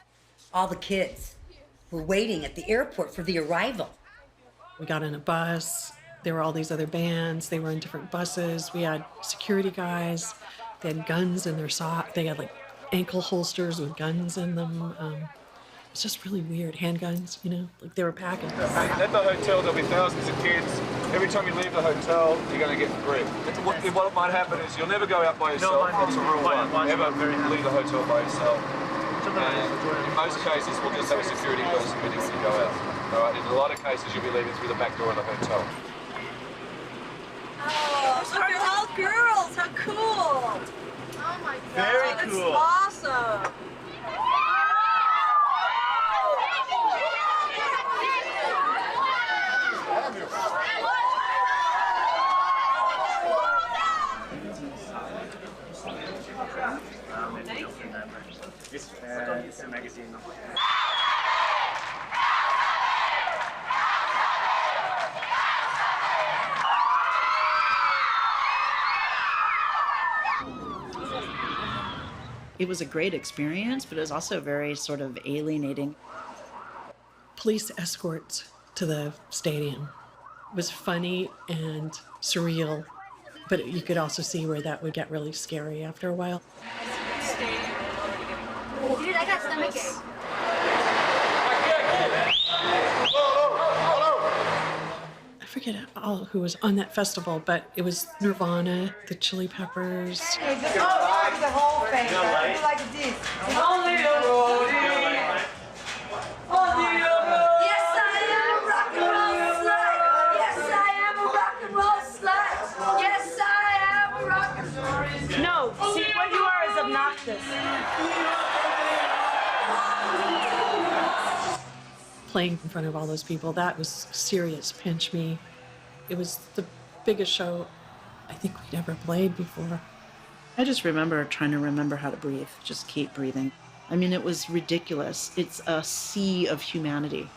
All the kids were waiting at the airport for the arrival. We got in a bus. There were all these other bands. They were in different buses. We had security guys. They had guns in their socks. They had like ankle holsters with guns in them. It's just really weird. Handguns, you know, like they were packing. At the hotel, there'll be thousands of kids. Every time you leave the hotel, you're going to get gripped. What might happen is you'll never go out by yourself. It's a rule one. Never leave the hotel by yourself. And in most cases, we'll just have a security person with you when you go out. All right. In a lot of cases, you'll be leaving through the back door of the hotel. Oh, look, they're all girls. How cool. Oh my Very That's cool. awesome. It's a magazine. It was a great experience, but it was also very sort of alienating. Police escorts to the stadium. It was funny and surreal, but you could also see where that would get really scary after a while. Dude, I got stomachache. I forget all who was on that festival, but it was Nirvana, the Chili Peppers. Hey, the whole thing. Right? Like this. Only a roadie. Only a roadie. Yes, I am a rock and roll slut. Yes, I am a rock and roll slut. Yes, I am a rock and roll. No, see, what you are is obnoxious. Playing in front of all those people, that was serious pinch me. It was the biggest show I think we'd ever played before. I just remember trying to remember how to breathe, just keep breathing. I mean, it was ridiculous. It's a sea of humanity.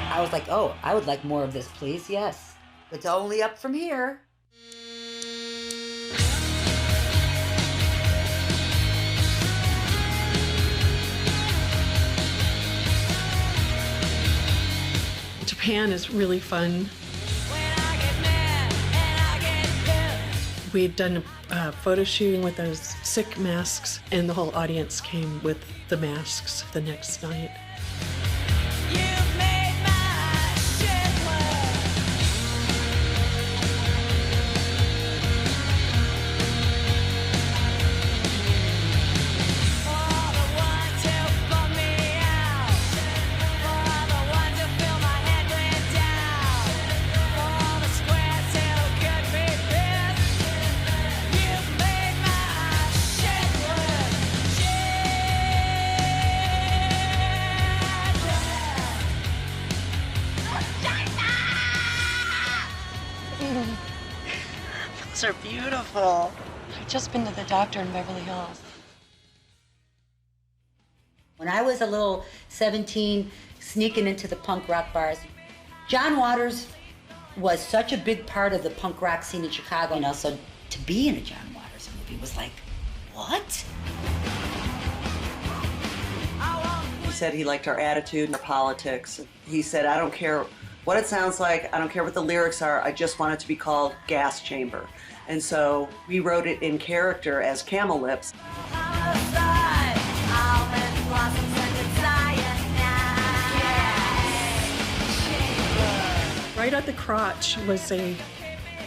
I was like, oh, I would like more of this, please. Yes. It's only up from here. Japan is really fun. We'd done a photo shooting with those sick masks, and the whole audience came with the masks the next night. Those are beautiful. I've just been to the doctor in Beverly Hills. When I was a little 17, sneaking into the punk rock bars, John Waters was such a big part of the punk rock scene in Chicago. And also to be in a John Waters movie was like, what? He said he liked our attitude and our politics. He said, I don't care what it sounds like, I don't care what the lyrics are, I just want it to be called Gas Chamber. And so we wrote it in character as Camel Lips. Right at the crotch was a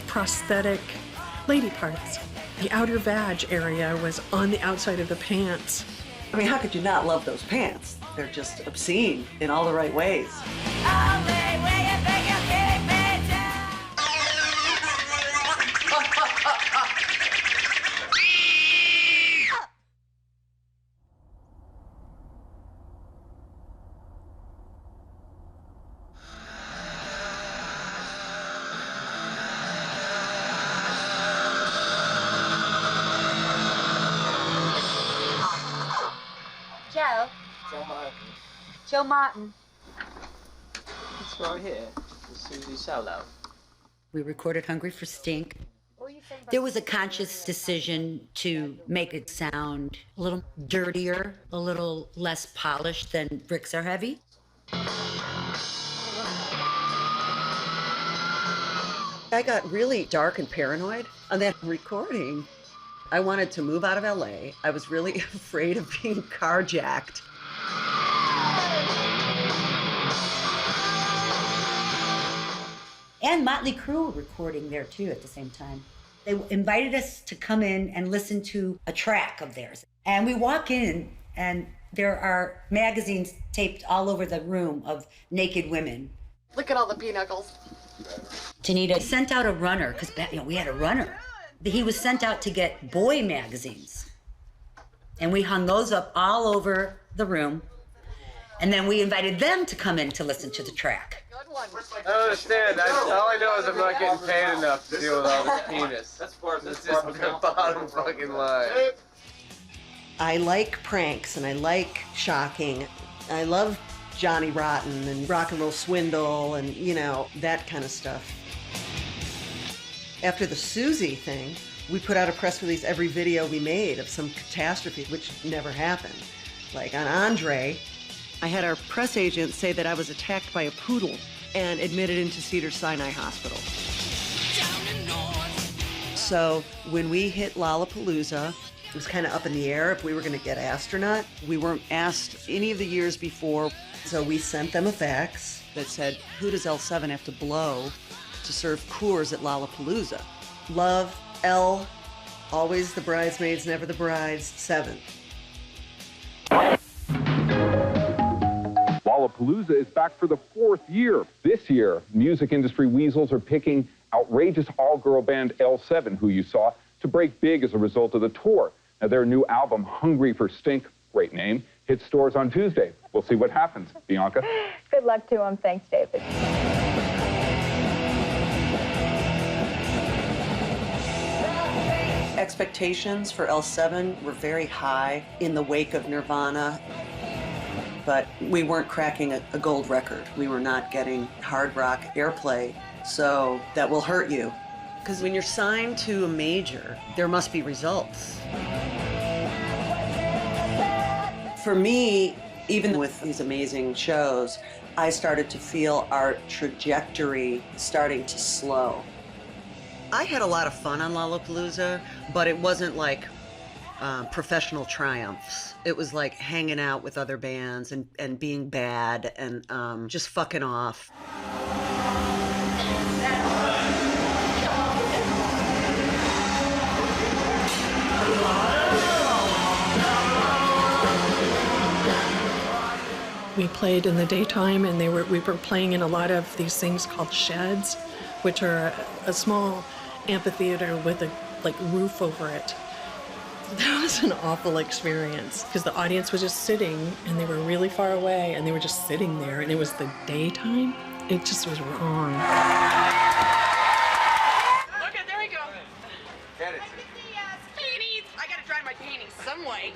prosthetic lady parts. The outer vag area was on the outside of the pants. I mean, how could you not love those pants? They're just obscene in all the right ways. Joe. Joe Martin. Joe Martin. It's right here. It's Susie Ciatle. We recorded Hungry for Stink. There was a conscious decision to make it sound a little dirtier, a little less polished than Bricks Are Heavy. I got really dark and paranoid on that recording. I wanted to move out of LA. I was really afraid of being carjacked. And Motley Crue were recording there too at the same time. They invited us to come in and listen to a track of theirs. And we walk in and there are magazines taped all over the room of naked women. Look at all the pinocchles. Tanita sent out a runner, because we had a runner. He was sent out to get boy magazines. And we hung those up all over the room. And then we invited them to come in to listen to the track. I don't understand. All I know is I'm not getting paid enough to deal with all this penis. That's just the bottom fucking line. I like pranks and I like shocking. I love Johnny Rotten and Rock and Roll Swindle and, that kind of stuff. After the Susie thing, we put out a press release every video we made of some catastrophe, which never happened. Like on Andre, I had our press agent say that I was attacked by a poodle and admitted into Cedars-Sinai Hospital. So when we hit Lollapalooza, it was kind of up in the air if we were going to get astronaut. We weren't asked any of the years before, so we sent them a fax that said, who does L7 have to blow to serve Coors at Lollapalooza? Love, L, always the bridesmaids, never the brides, 7. Lollapalooza is back for the 4th year. This year, music industry weasels are picking outrageous all-girl band L7, who you saw, to break big as a result of the tour. Now, their new album, Hungry for Stink, great name, hits stores on Tuesday. We'll see what happens. Bianca? Good luck to him. Thanks, David. Expectations for L7 were very high in the wake of Nirvana, but we weren't cracking a gold record. We were not getting hard rock airplay, so that will hurt you. Because when you're signed to a major, there must be results. For me, even with these amazing shows, I started to feel our trajectory starting to slow. I had a lot of fun on Lollapalooza, but it wasn't like professional triumphs. It was like hanging out with other bands and being bad and just fucking off. We played in the daytime, and we were playing in a lot of these things called sheds, which are a small amphitheater with a roof over it. That was an awful experience because the audience was just sitting, and they were really far away, and they were just sitting there, and it was the daytime. It just was wrong. Okay, there we go. Get it. Panties. I gotta dry my panties some way.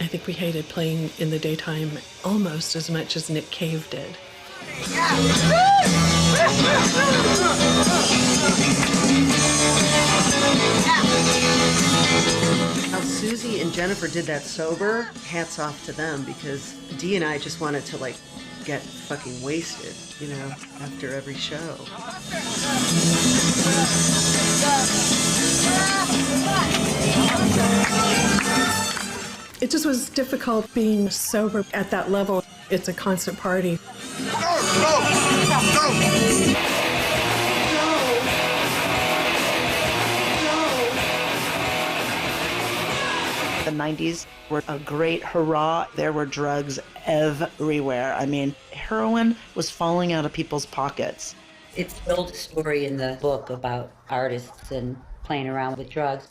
I think we hated playing in the daytime almost as much as Nick Cave did. Yeah. How Susie and Jennifer did that sober, hats off to them, because Dee and I just wanted to like get fucking wasted, you know, after every show. It just was difficult being sober at that level. It's a constant party. The 90s were a great hurrah. There were drugs everywhere. I mean, heroin was falling out of people's pockets. It's told a story in the book about artists and playing around with drugs.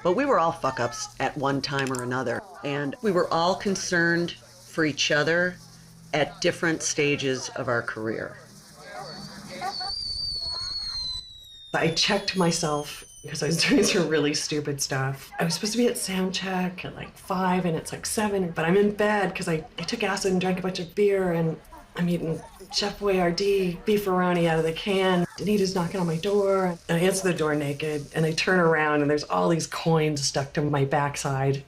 But we were all fuck-ups at one time or another, and we were all concerned for each other at different stages of our career. I checked myself because I was doing some really stupid stuff. I was supposed to be at sound check at like 5 and it's like 7, but I'm in bed because I took acid and drank a bunch of beer, and I'm eating Chef Boyardee beefaroni out of the can. Anita's knocking on my door, and I answer the door naked, and I turn around and there's all these coins stuck to my backside.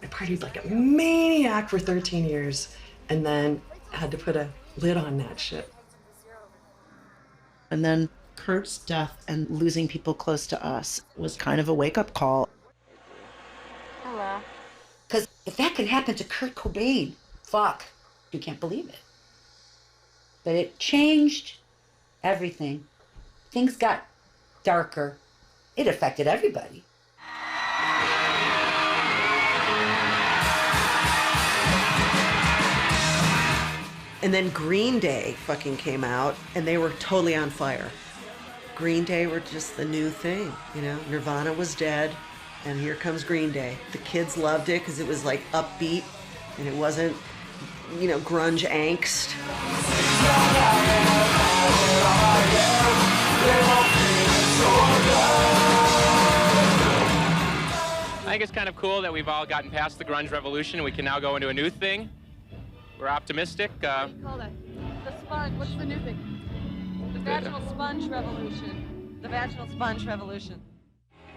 I partied like a maniac for 13 years and then had to put a lid on that shit. And then Kurt's death and losing people close to us was kind of a wake-up call. Hello. Because if that can happen to Kurt Cobain, fuck, you can't believe it. But it changed everything. Things got darker. It affected everybody. And then Green Day fucking came out, and they were totally on fire. Green Day were just the new thing, you know? Nirvana was dead, and here comes Green Day. The kids loved it because it was like upbeat, and it wasn't, you know, grunge angst. I think it's kind of cool that we've all gotten past the grunge revolution and we can now go into a new thing. We're optimistic. What do you call that? The sponge. What's the new thing? The vaginal sponge revolution. The vaginal sponge revolution.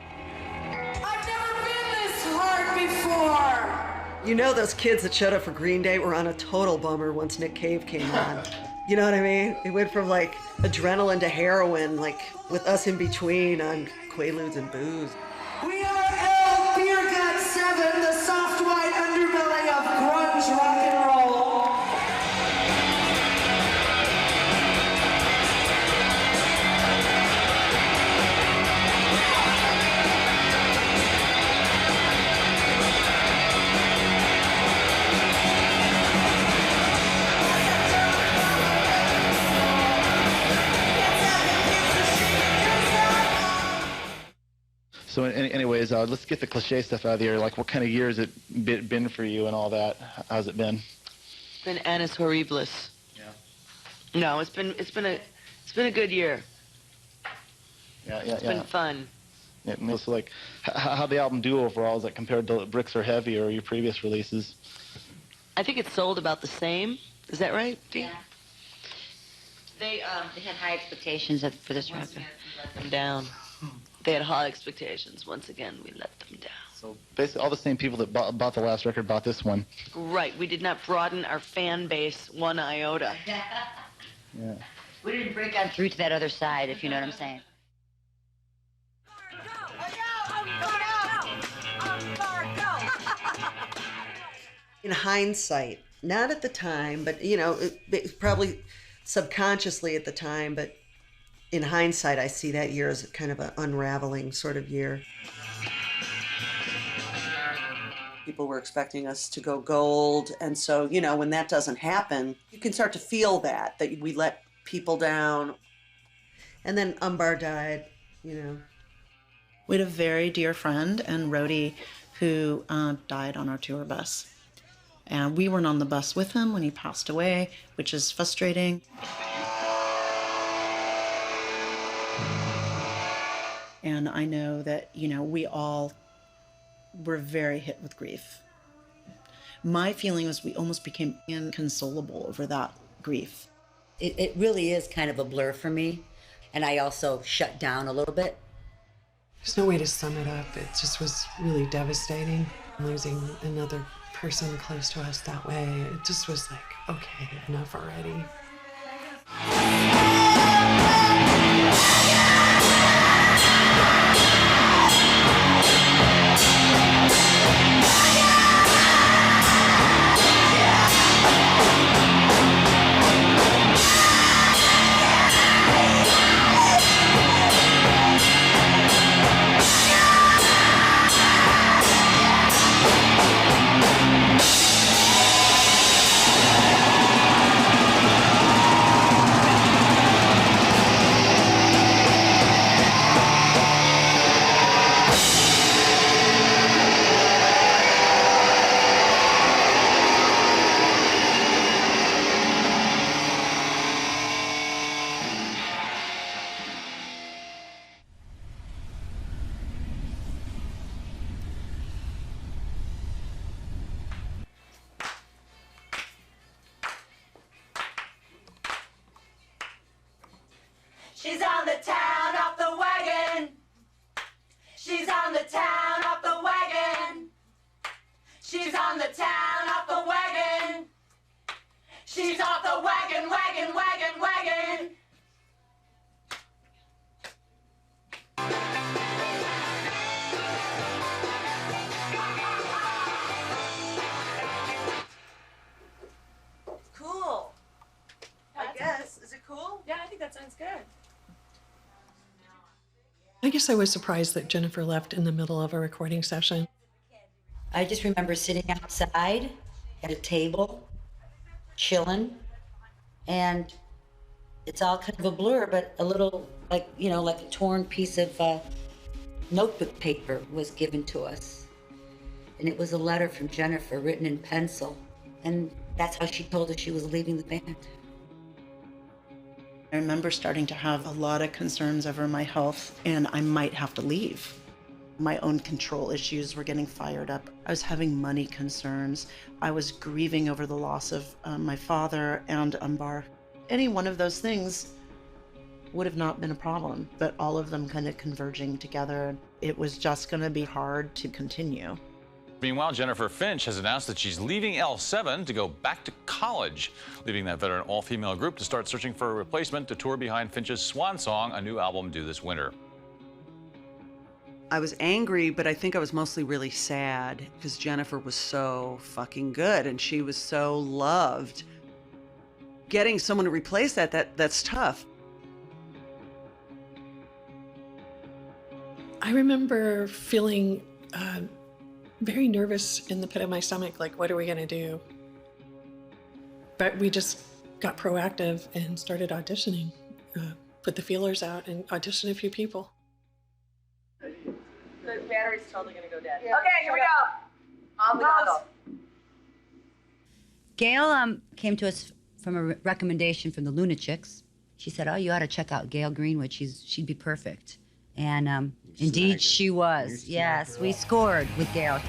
I've never been this hard before. You know, those kids that showed up for Green Day were on a total bummer once Nick Cave came on. You know what I mean? It went from like adrenaline to heroin, like with us in between on Quaaludes and booze. We are L Beer Gut 7, the soft white underbelly of grunge rock and roll. So anyways, let's get the cliche stuff out of the air. Like, what kind of year has it been for you and all that? How's it been? It's been annus horribilis. Yeah. No, it's been a good year. Yeah. It's been fun. Yeah, and so like, how the album do overall? Is that compared to Bricks Are Heavy or your previous releases? I think it sold about the same. Is that right, Dee? Yeah. They had high expectations for this record. Let them down. They had high expectations. Once again, we let them down. So basically, all the same people that bought the last record bought this one. Right. We did not broaden our fan base one iota. Yeah. We didn't break on through to that other side, if you know what I'm saying. In hindsight, not at the time, but, you know, it probably subconsciously at the time, but in hindsight, I see that year as kind of an unraveling sort of year. People were expecting us to go gold, and so, you know, when that doesn't happen, you can start to feel that we let people down. And then Umbar died, you know. We had a very dear friend and roadie who died on our tour bus. And we weren't on the bus with him when he passed away, which is frustrating. And I know that, you know, we all were very hit with grief. My feeling was we almost became inconsolable over that grief. It really is kind of a blur for me. And I also shut down a little bit. There's no way to sum it up. It just was really devastating. Losing another person close to us that way, it just was like, okay, enough already. She's on the town off the wagon. She's on the town off the wagon. She's on the town off the wagon. She's off the wagon, wagon, wagon, wagon. Cool. I guess. Is it cool? Yeah, I think that sounds good. I guess I was surprised that Jennifer left in the middle of a recording session. I just remember sitting outside at a table, chilling, and it's all kind of a blur, but a little, like, you know, like a torn piece of notebook paper was given to us. And it was a letter from Jennifer written in pencil. And that's how she told us she was leaving the band. I remember starting to have a lot of concerns over my health, and I might have to leave. My own control issues were getting fired up. I was having money concerns. I was grieving over the loss of my father and Umbar. Any one of those things would have not been a problem, but all of them kind of converging together, it was just going to be hard to continue. Meanwhile, Jennifer Finch has announced that she's leaving L7 to go back to college, leaving that veteran all-female group to start searching for a replacement to tour behind Finch's swan song, a new album due this winter. I was angry, but I think I was mostly really sad because Jennifer was so fucking good and she was so loved. Getting someone to replace that's tough. I remember feeling very nervous in the pit of my stomach, like, what are we gonna do? But we just got proactive and started auditioning, put the feelers out and auditioned a few people. The battery's totally gonna go dead. Yeah. Okay, here we go. On the go. Gail came to us from a recommendation from the Luna Chicks. She said, oh, you ought to check out Gail Greenwood. She'd be perfect. And indeed she was. Yes, we scored with Gail.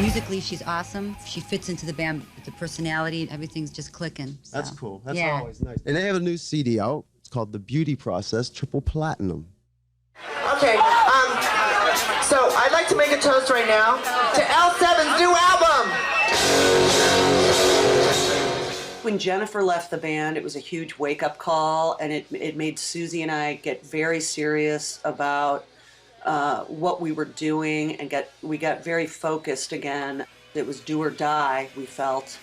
Musically, she's awesome. She fits into the band with the personality. Everything's just clicking. So. That's cool. That's always nice. And they have a new CD out. It's called The Beauty Process, Triple Platinum. Okay, so I'd like to make a toast right now to L7's new album. When Jennifer left the band, it was a huge wake-up call, and it made Susie and I get very serious about what we were doing, and we got very focused again. It was do or die, we felt.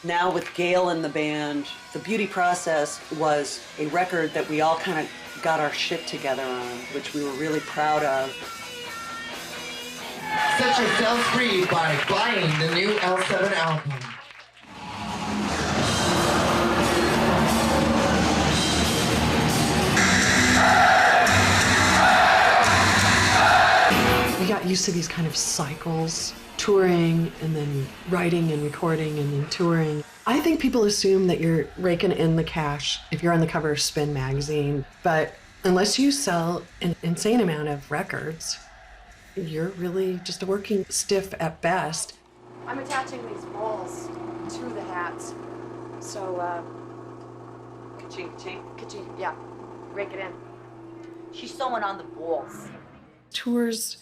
Now with Gail in the band, The Beauty Process was a record that we all kind of got our shit together on, which we were really proud of. Set yourself free by buying the new L7 album. We got used to these kind of cycles, touring and then writing and recording and then touring. I think people assume that you're raking in the cash if you're on the cover of Spin magazine, but unless you sell an insane amount of records, you're really just a working stiff at best. I'm attaching these bowls to the hats. So Ka-ching, ka-ching. Ka-ching, yeah. Rake it in. She's sewing on the balls. Tours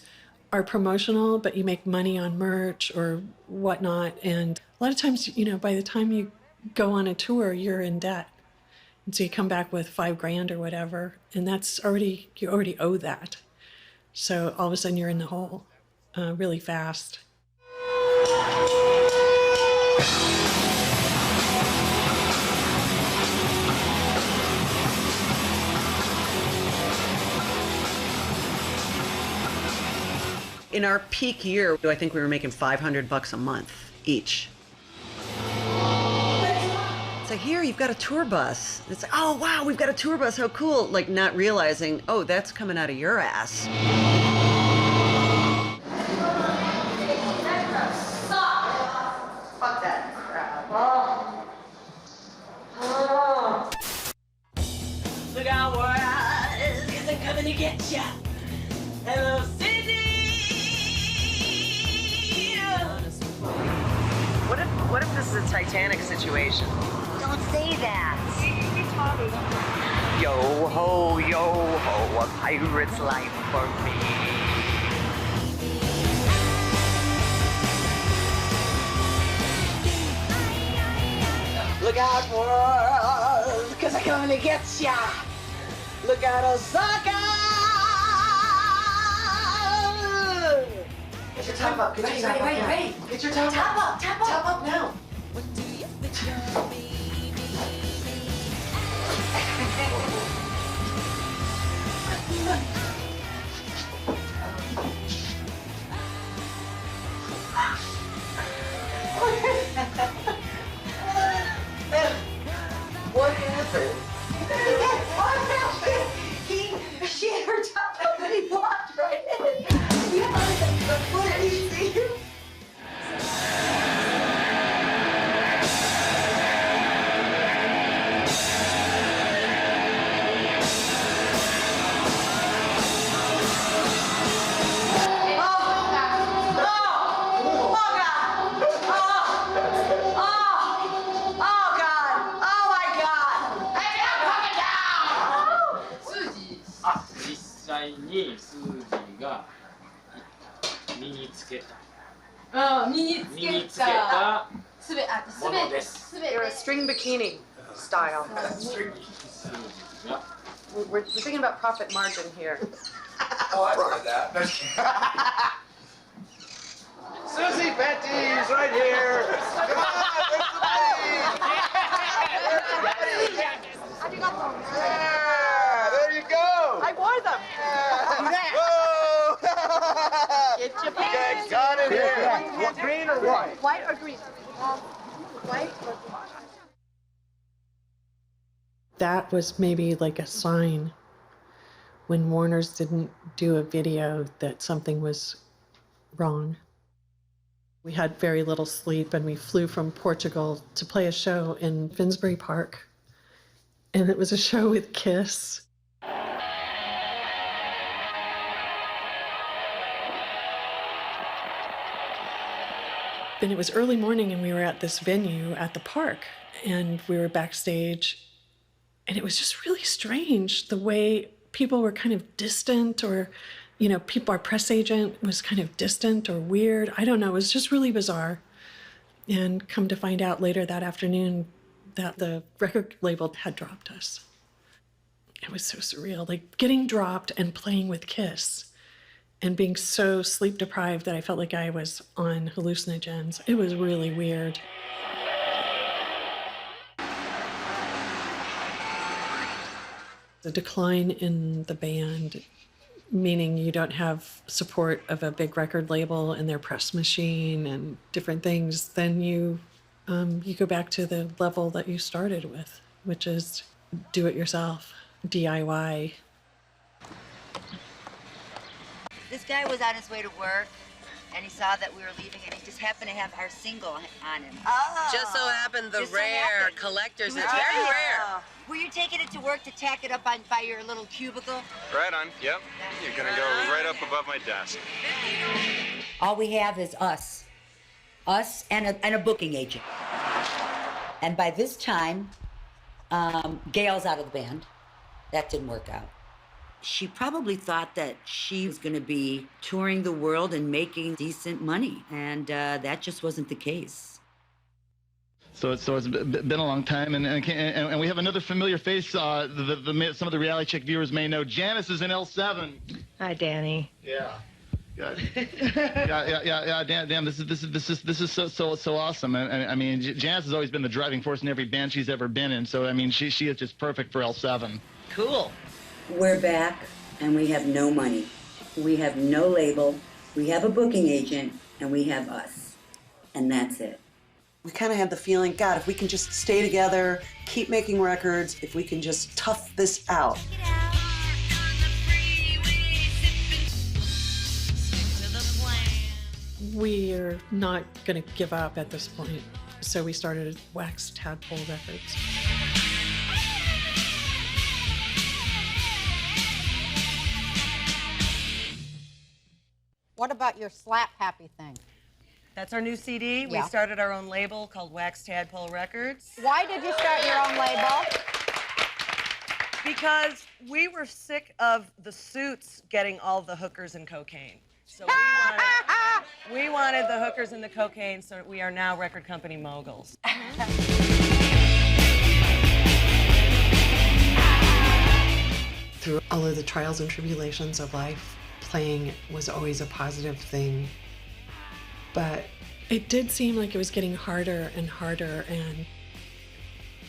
are promotional, but you make money on merch or whatnot. And a lot of times, you know, by the time you go on a tour, you're in debt. And so you come back with $5,000 or whatever, and that's already, you already owe that. So all of a sudden you're in the hole really fast. In our peak year, I think we were making $500 a month each. It's like, here, you've got a tour bus. It's like, oh, wow, we've got a tour bus. How cool. Like, not realizing, oh, that's coming out of your ass. Fuck that crap. Look out, world, 'cause I'm coming to get ya. Hello, Sydney. What if this is a Titanic situation? Don't say that. Yo ho, a pirate's life for me. Look out, world, 'cause I'm coming to get ya. Look out, Osaka. Get your top up. Get your top up. Ready. Get your top up. Top up now. What happened? What happened? She had her top up and he walked right in. What did he see you? You're a string bikini style. We're thinking about profit margin here. Oh, I've heard that. Susie Betty's right here. Come on, where's the money? Yeah, there you go. I wore them. Whoa! Get your Okay, got it here. Green or white? White or green? White or green? That was maybe like a sign when Warner's didn't do a video that something was wrong. We had very little sleep and we flew from Portugal to play a show in Finsbury Park. And it was a show with Kiss. And it was early morning and we were at this venue at the park and we were backstage. And it was just really strange the way people were kind of distant or, you know, our press agent was kind of distant or weird. I don't know. It was just really bizarre. And come to find out later that afternoon that the record label had dropped us. It was so surreal, like getting dropped and playing with Kiss and being so sleep deprived that I felt like I was on hallucinogens. It was really weird. The decline in the band, meaning you don't have support of a big record label and their press machine and different things, then you go back to the level that you started with, which is do it yourself, DIY. This guy was on his way to work, and he saw that we were leaving, and he just happened to have our single on him. Oh. Just so happened the rare collectors. It's very rare. Were you taking it to work to tack it up by your little cubicle? Right on, yep. You're gonna go right up above my desk. All we have is us. Us and a booking agent. And by this time, Gail's out of the band. That didn't work out. She probably thought that she was going to be touring the world and making decent money, and that just wasn't the case. So it's been a long time, and we have another familiar face. Some of the reality check viewers may know. Janice is in L7. Hi, Danny. Yeah. Yeah. Damn. This is so awesome. I mean, Janice has always been the driving force in every band she's ever been in. So I mean, she is just perfect for L7. Cool. We're back, and we have no money. We have no label. We have a booking agent, and we have us, and that's it. We kind of had the feeling, God, if we can just stay together, keep making records, if we can just tough this out. We're not going to give up at this point, so we started Wax Tadpole Records. What about your Slap Happy thing? That's our new CD. Yeah. We started our own label called Wax Tadpole Records. Why did you start your own label? Because we were sick of the Suits getting all the hookers and cocaine. So we wanted the hookers and the cocaine, so we are now record company moguls. Through all of the trials and tribulations of life, playing was always a positive thing. But it did seem like it was getting harder and harder, and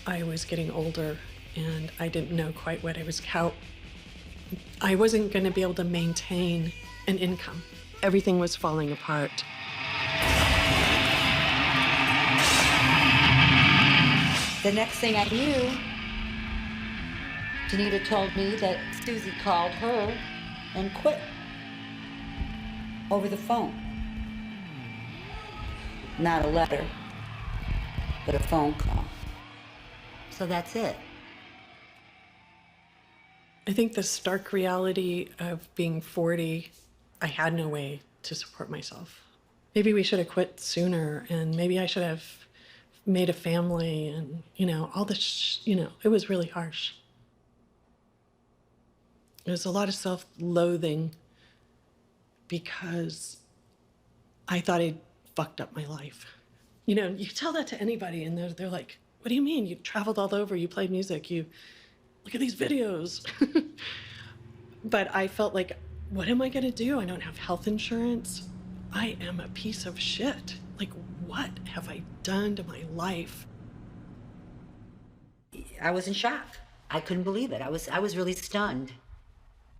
I was getting older, and I didn't know quite what how I wasn't going to be able to maintain an income. Everything was falling apart. The next thing I knew, Danita told me that Susie called her and quit over the phone. Not a letter, but a phone call. So that's it. I think the stark reality of being 40, I had no way to support myself. Maybe we should have quit sooner, and maybe I should have made a family, and, all this, it was really harsh. There was a lot of self-loathing because I thought I'd fucked up my life. You tell that to anybody, and they're like, what do you mean? You traveled all over, you played music, you look at these videos. But I felt like, what am I gonna do? I don't have health insurance. I am a piece of shit. Like, what have I done to my life? I was in shock. I couldn't believe it. I was really stunned.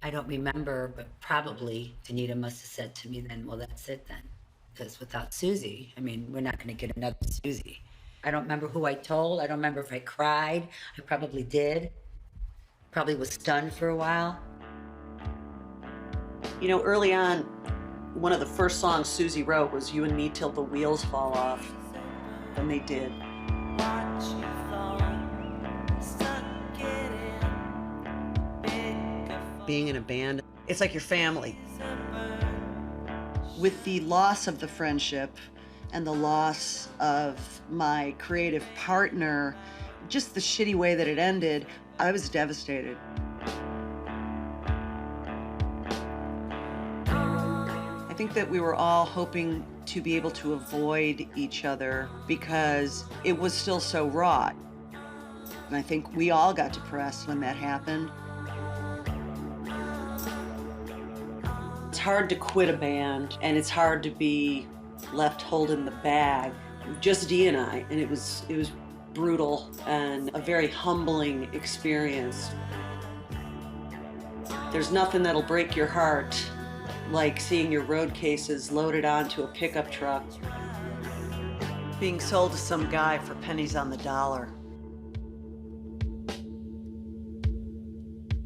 I don't remember, but probably Danita must have said to me then, well, that's it then. Because without Susie, we're not gonna get another Susie. I don't remember who I told. I don't remember if I cried. I probably did. Probably was stunned for a while. Early on, one of the first songs Susie wrote was You and Me Till the Wheels Fall Off. And they did. Being in a band, it's like your family. With the loss of the friendship and the loss of my creative partner, just the shitty way that it ended, I was devastated. I think that we were all hoping to be able to avoid each other because it was still so raw. And I think we all got depressed when that happened. It's hard to quit a band, and it's hard to be left holding the bag. Just Dee and I, and it was brutal and a very humbling experience. There's nothing that'll break your heart like seeing your road cases loaded onto a pickup truck, being sold to some guy for pennies on the dollar.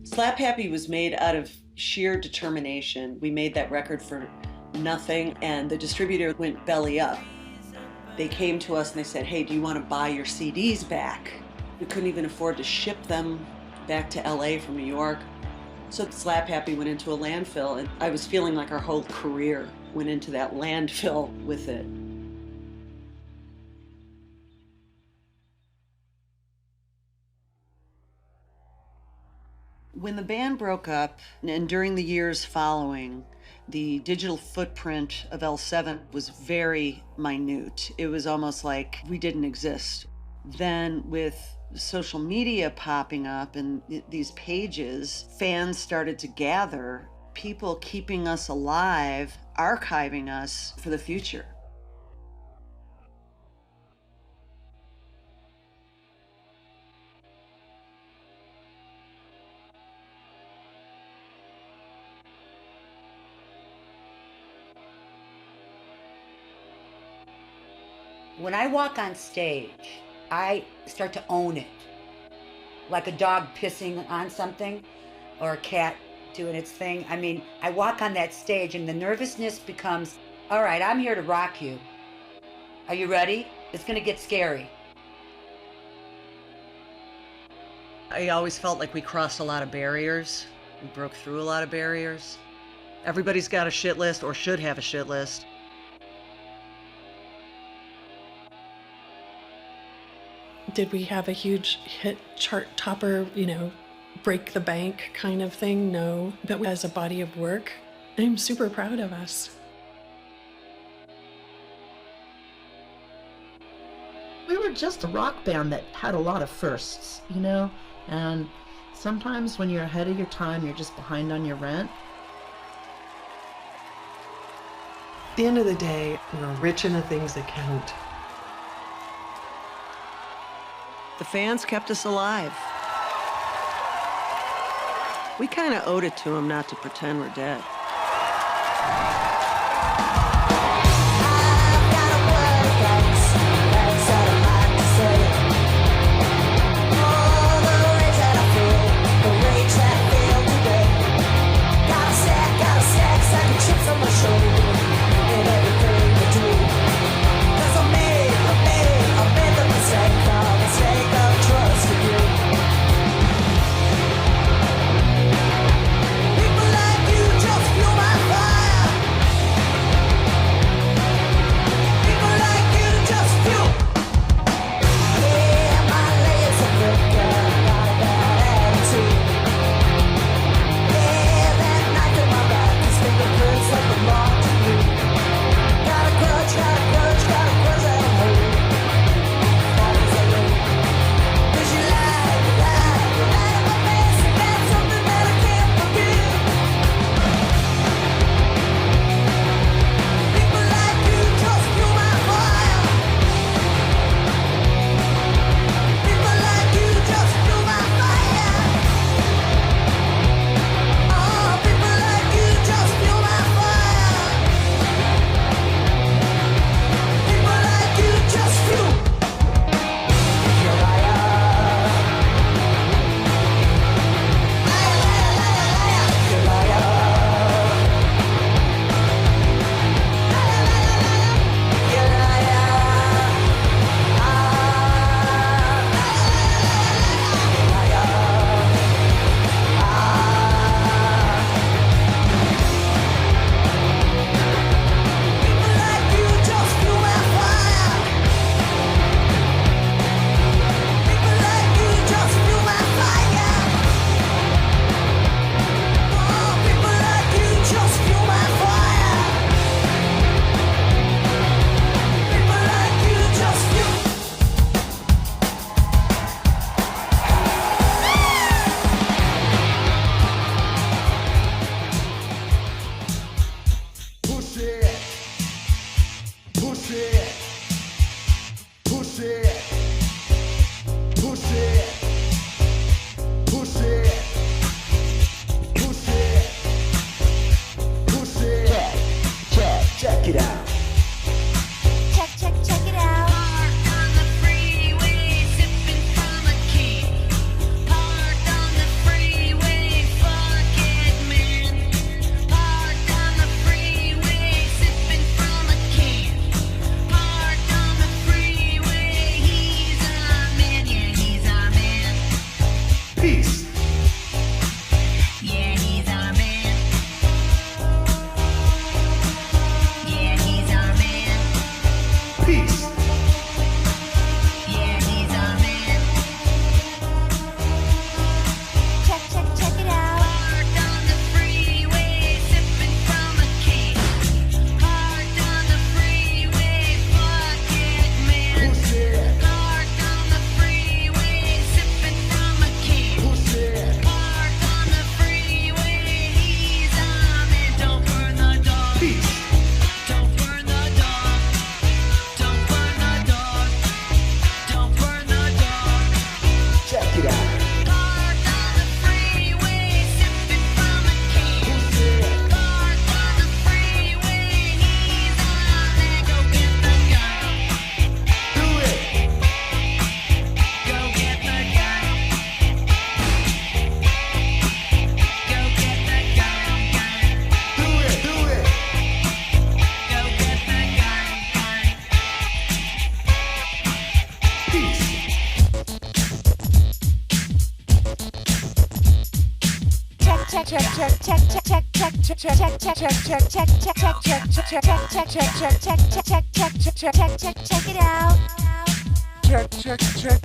Slap Happy was made out of sheer determination. We made that record for nothing, and the distributor went belly up. They came to us and they said, hey, do you want to buy your CDs back? We couldn't even afford to ship them back to LA from New York. So Slap Happy went into a landfill, and I was feeling like our whole career went into that landfill with it. When the band broke up, and during the years following, the digital footprint of L7 was very minute. It was almost like we didn't exist. Then with social media popping up and these pages, fans started to gather, people keeping us alive, archiving us for the future. When I walk on stage, I start to own it. Like a dog pissing on something or a cat doing its thing. I mean, I walk on that stage and the nervousness becomes, all right, I'm here to rock you. Are you ready? It's gonna get scary. I always felt like we crossed a lot of barriers. We broke through a lot of barriers. Everybody's got a shit list or should have a shit list. Did we have a huge hit chart topper, break the bank kind of thing? No. But as a body of work, I'm super proud of us. We were just a rock band that had a lot of firsts, and sometimes when you're ahead of your time, you're just behind on your rent. At the end of the day, we're rich in the things that count. The fans kept us alive. We kind of owed it to them not to pretend we're dead.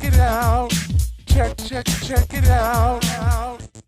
it out. Check it out. Check it out.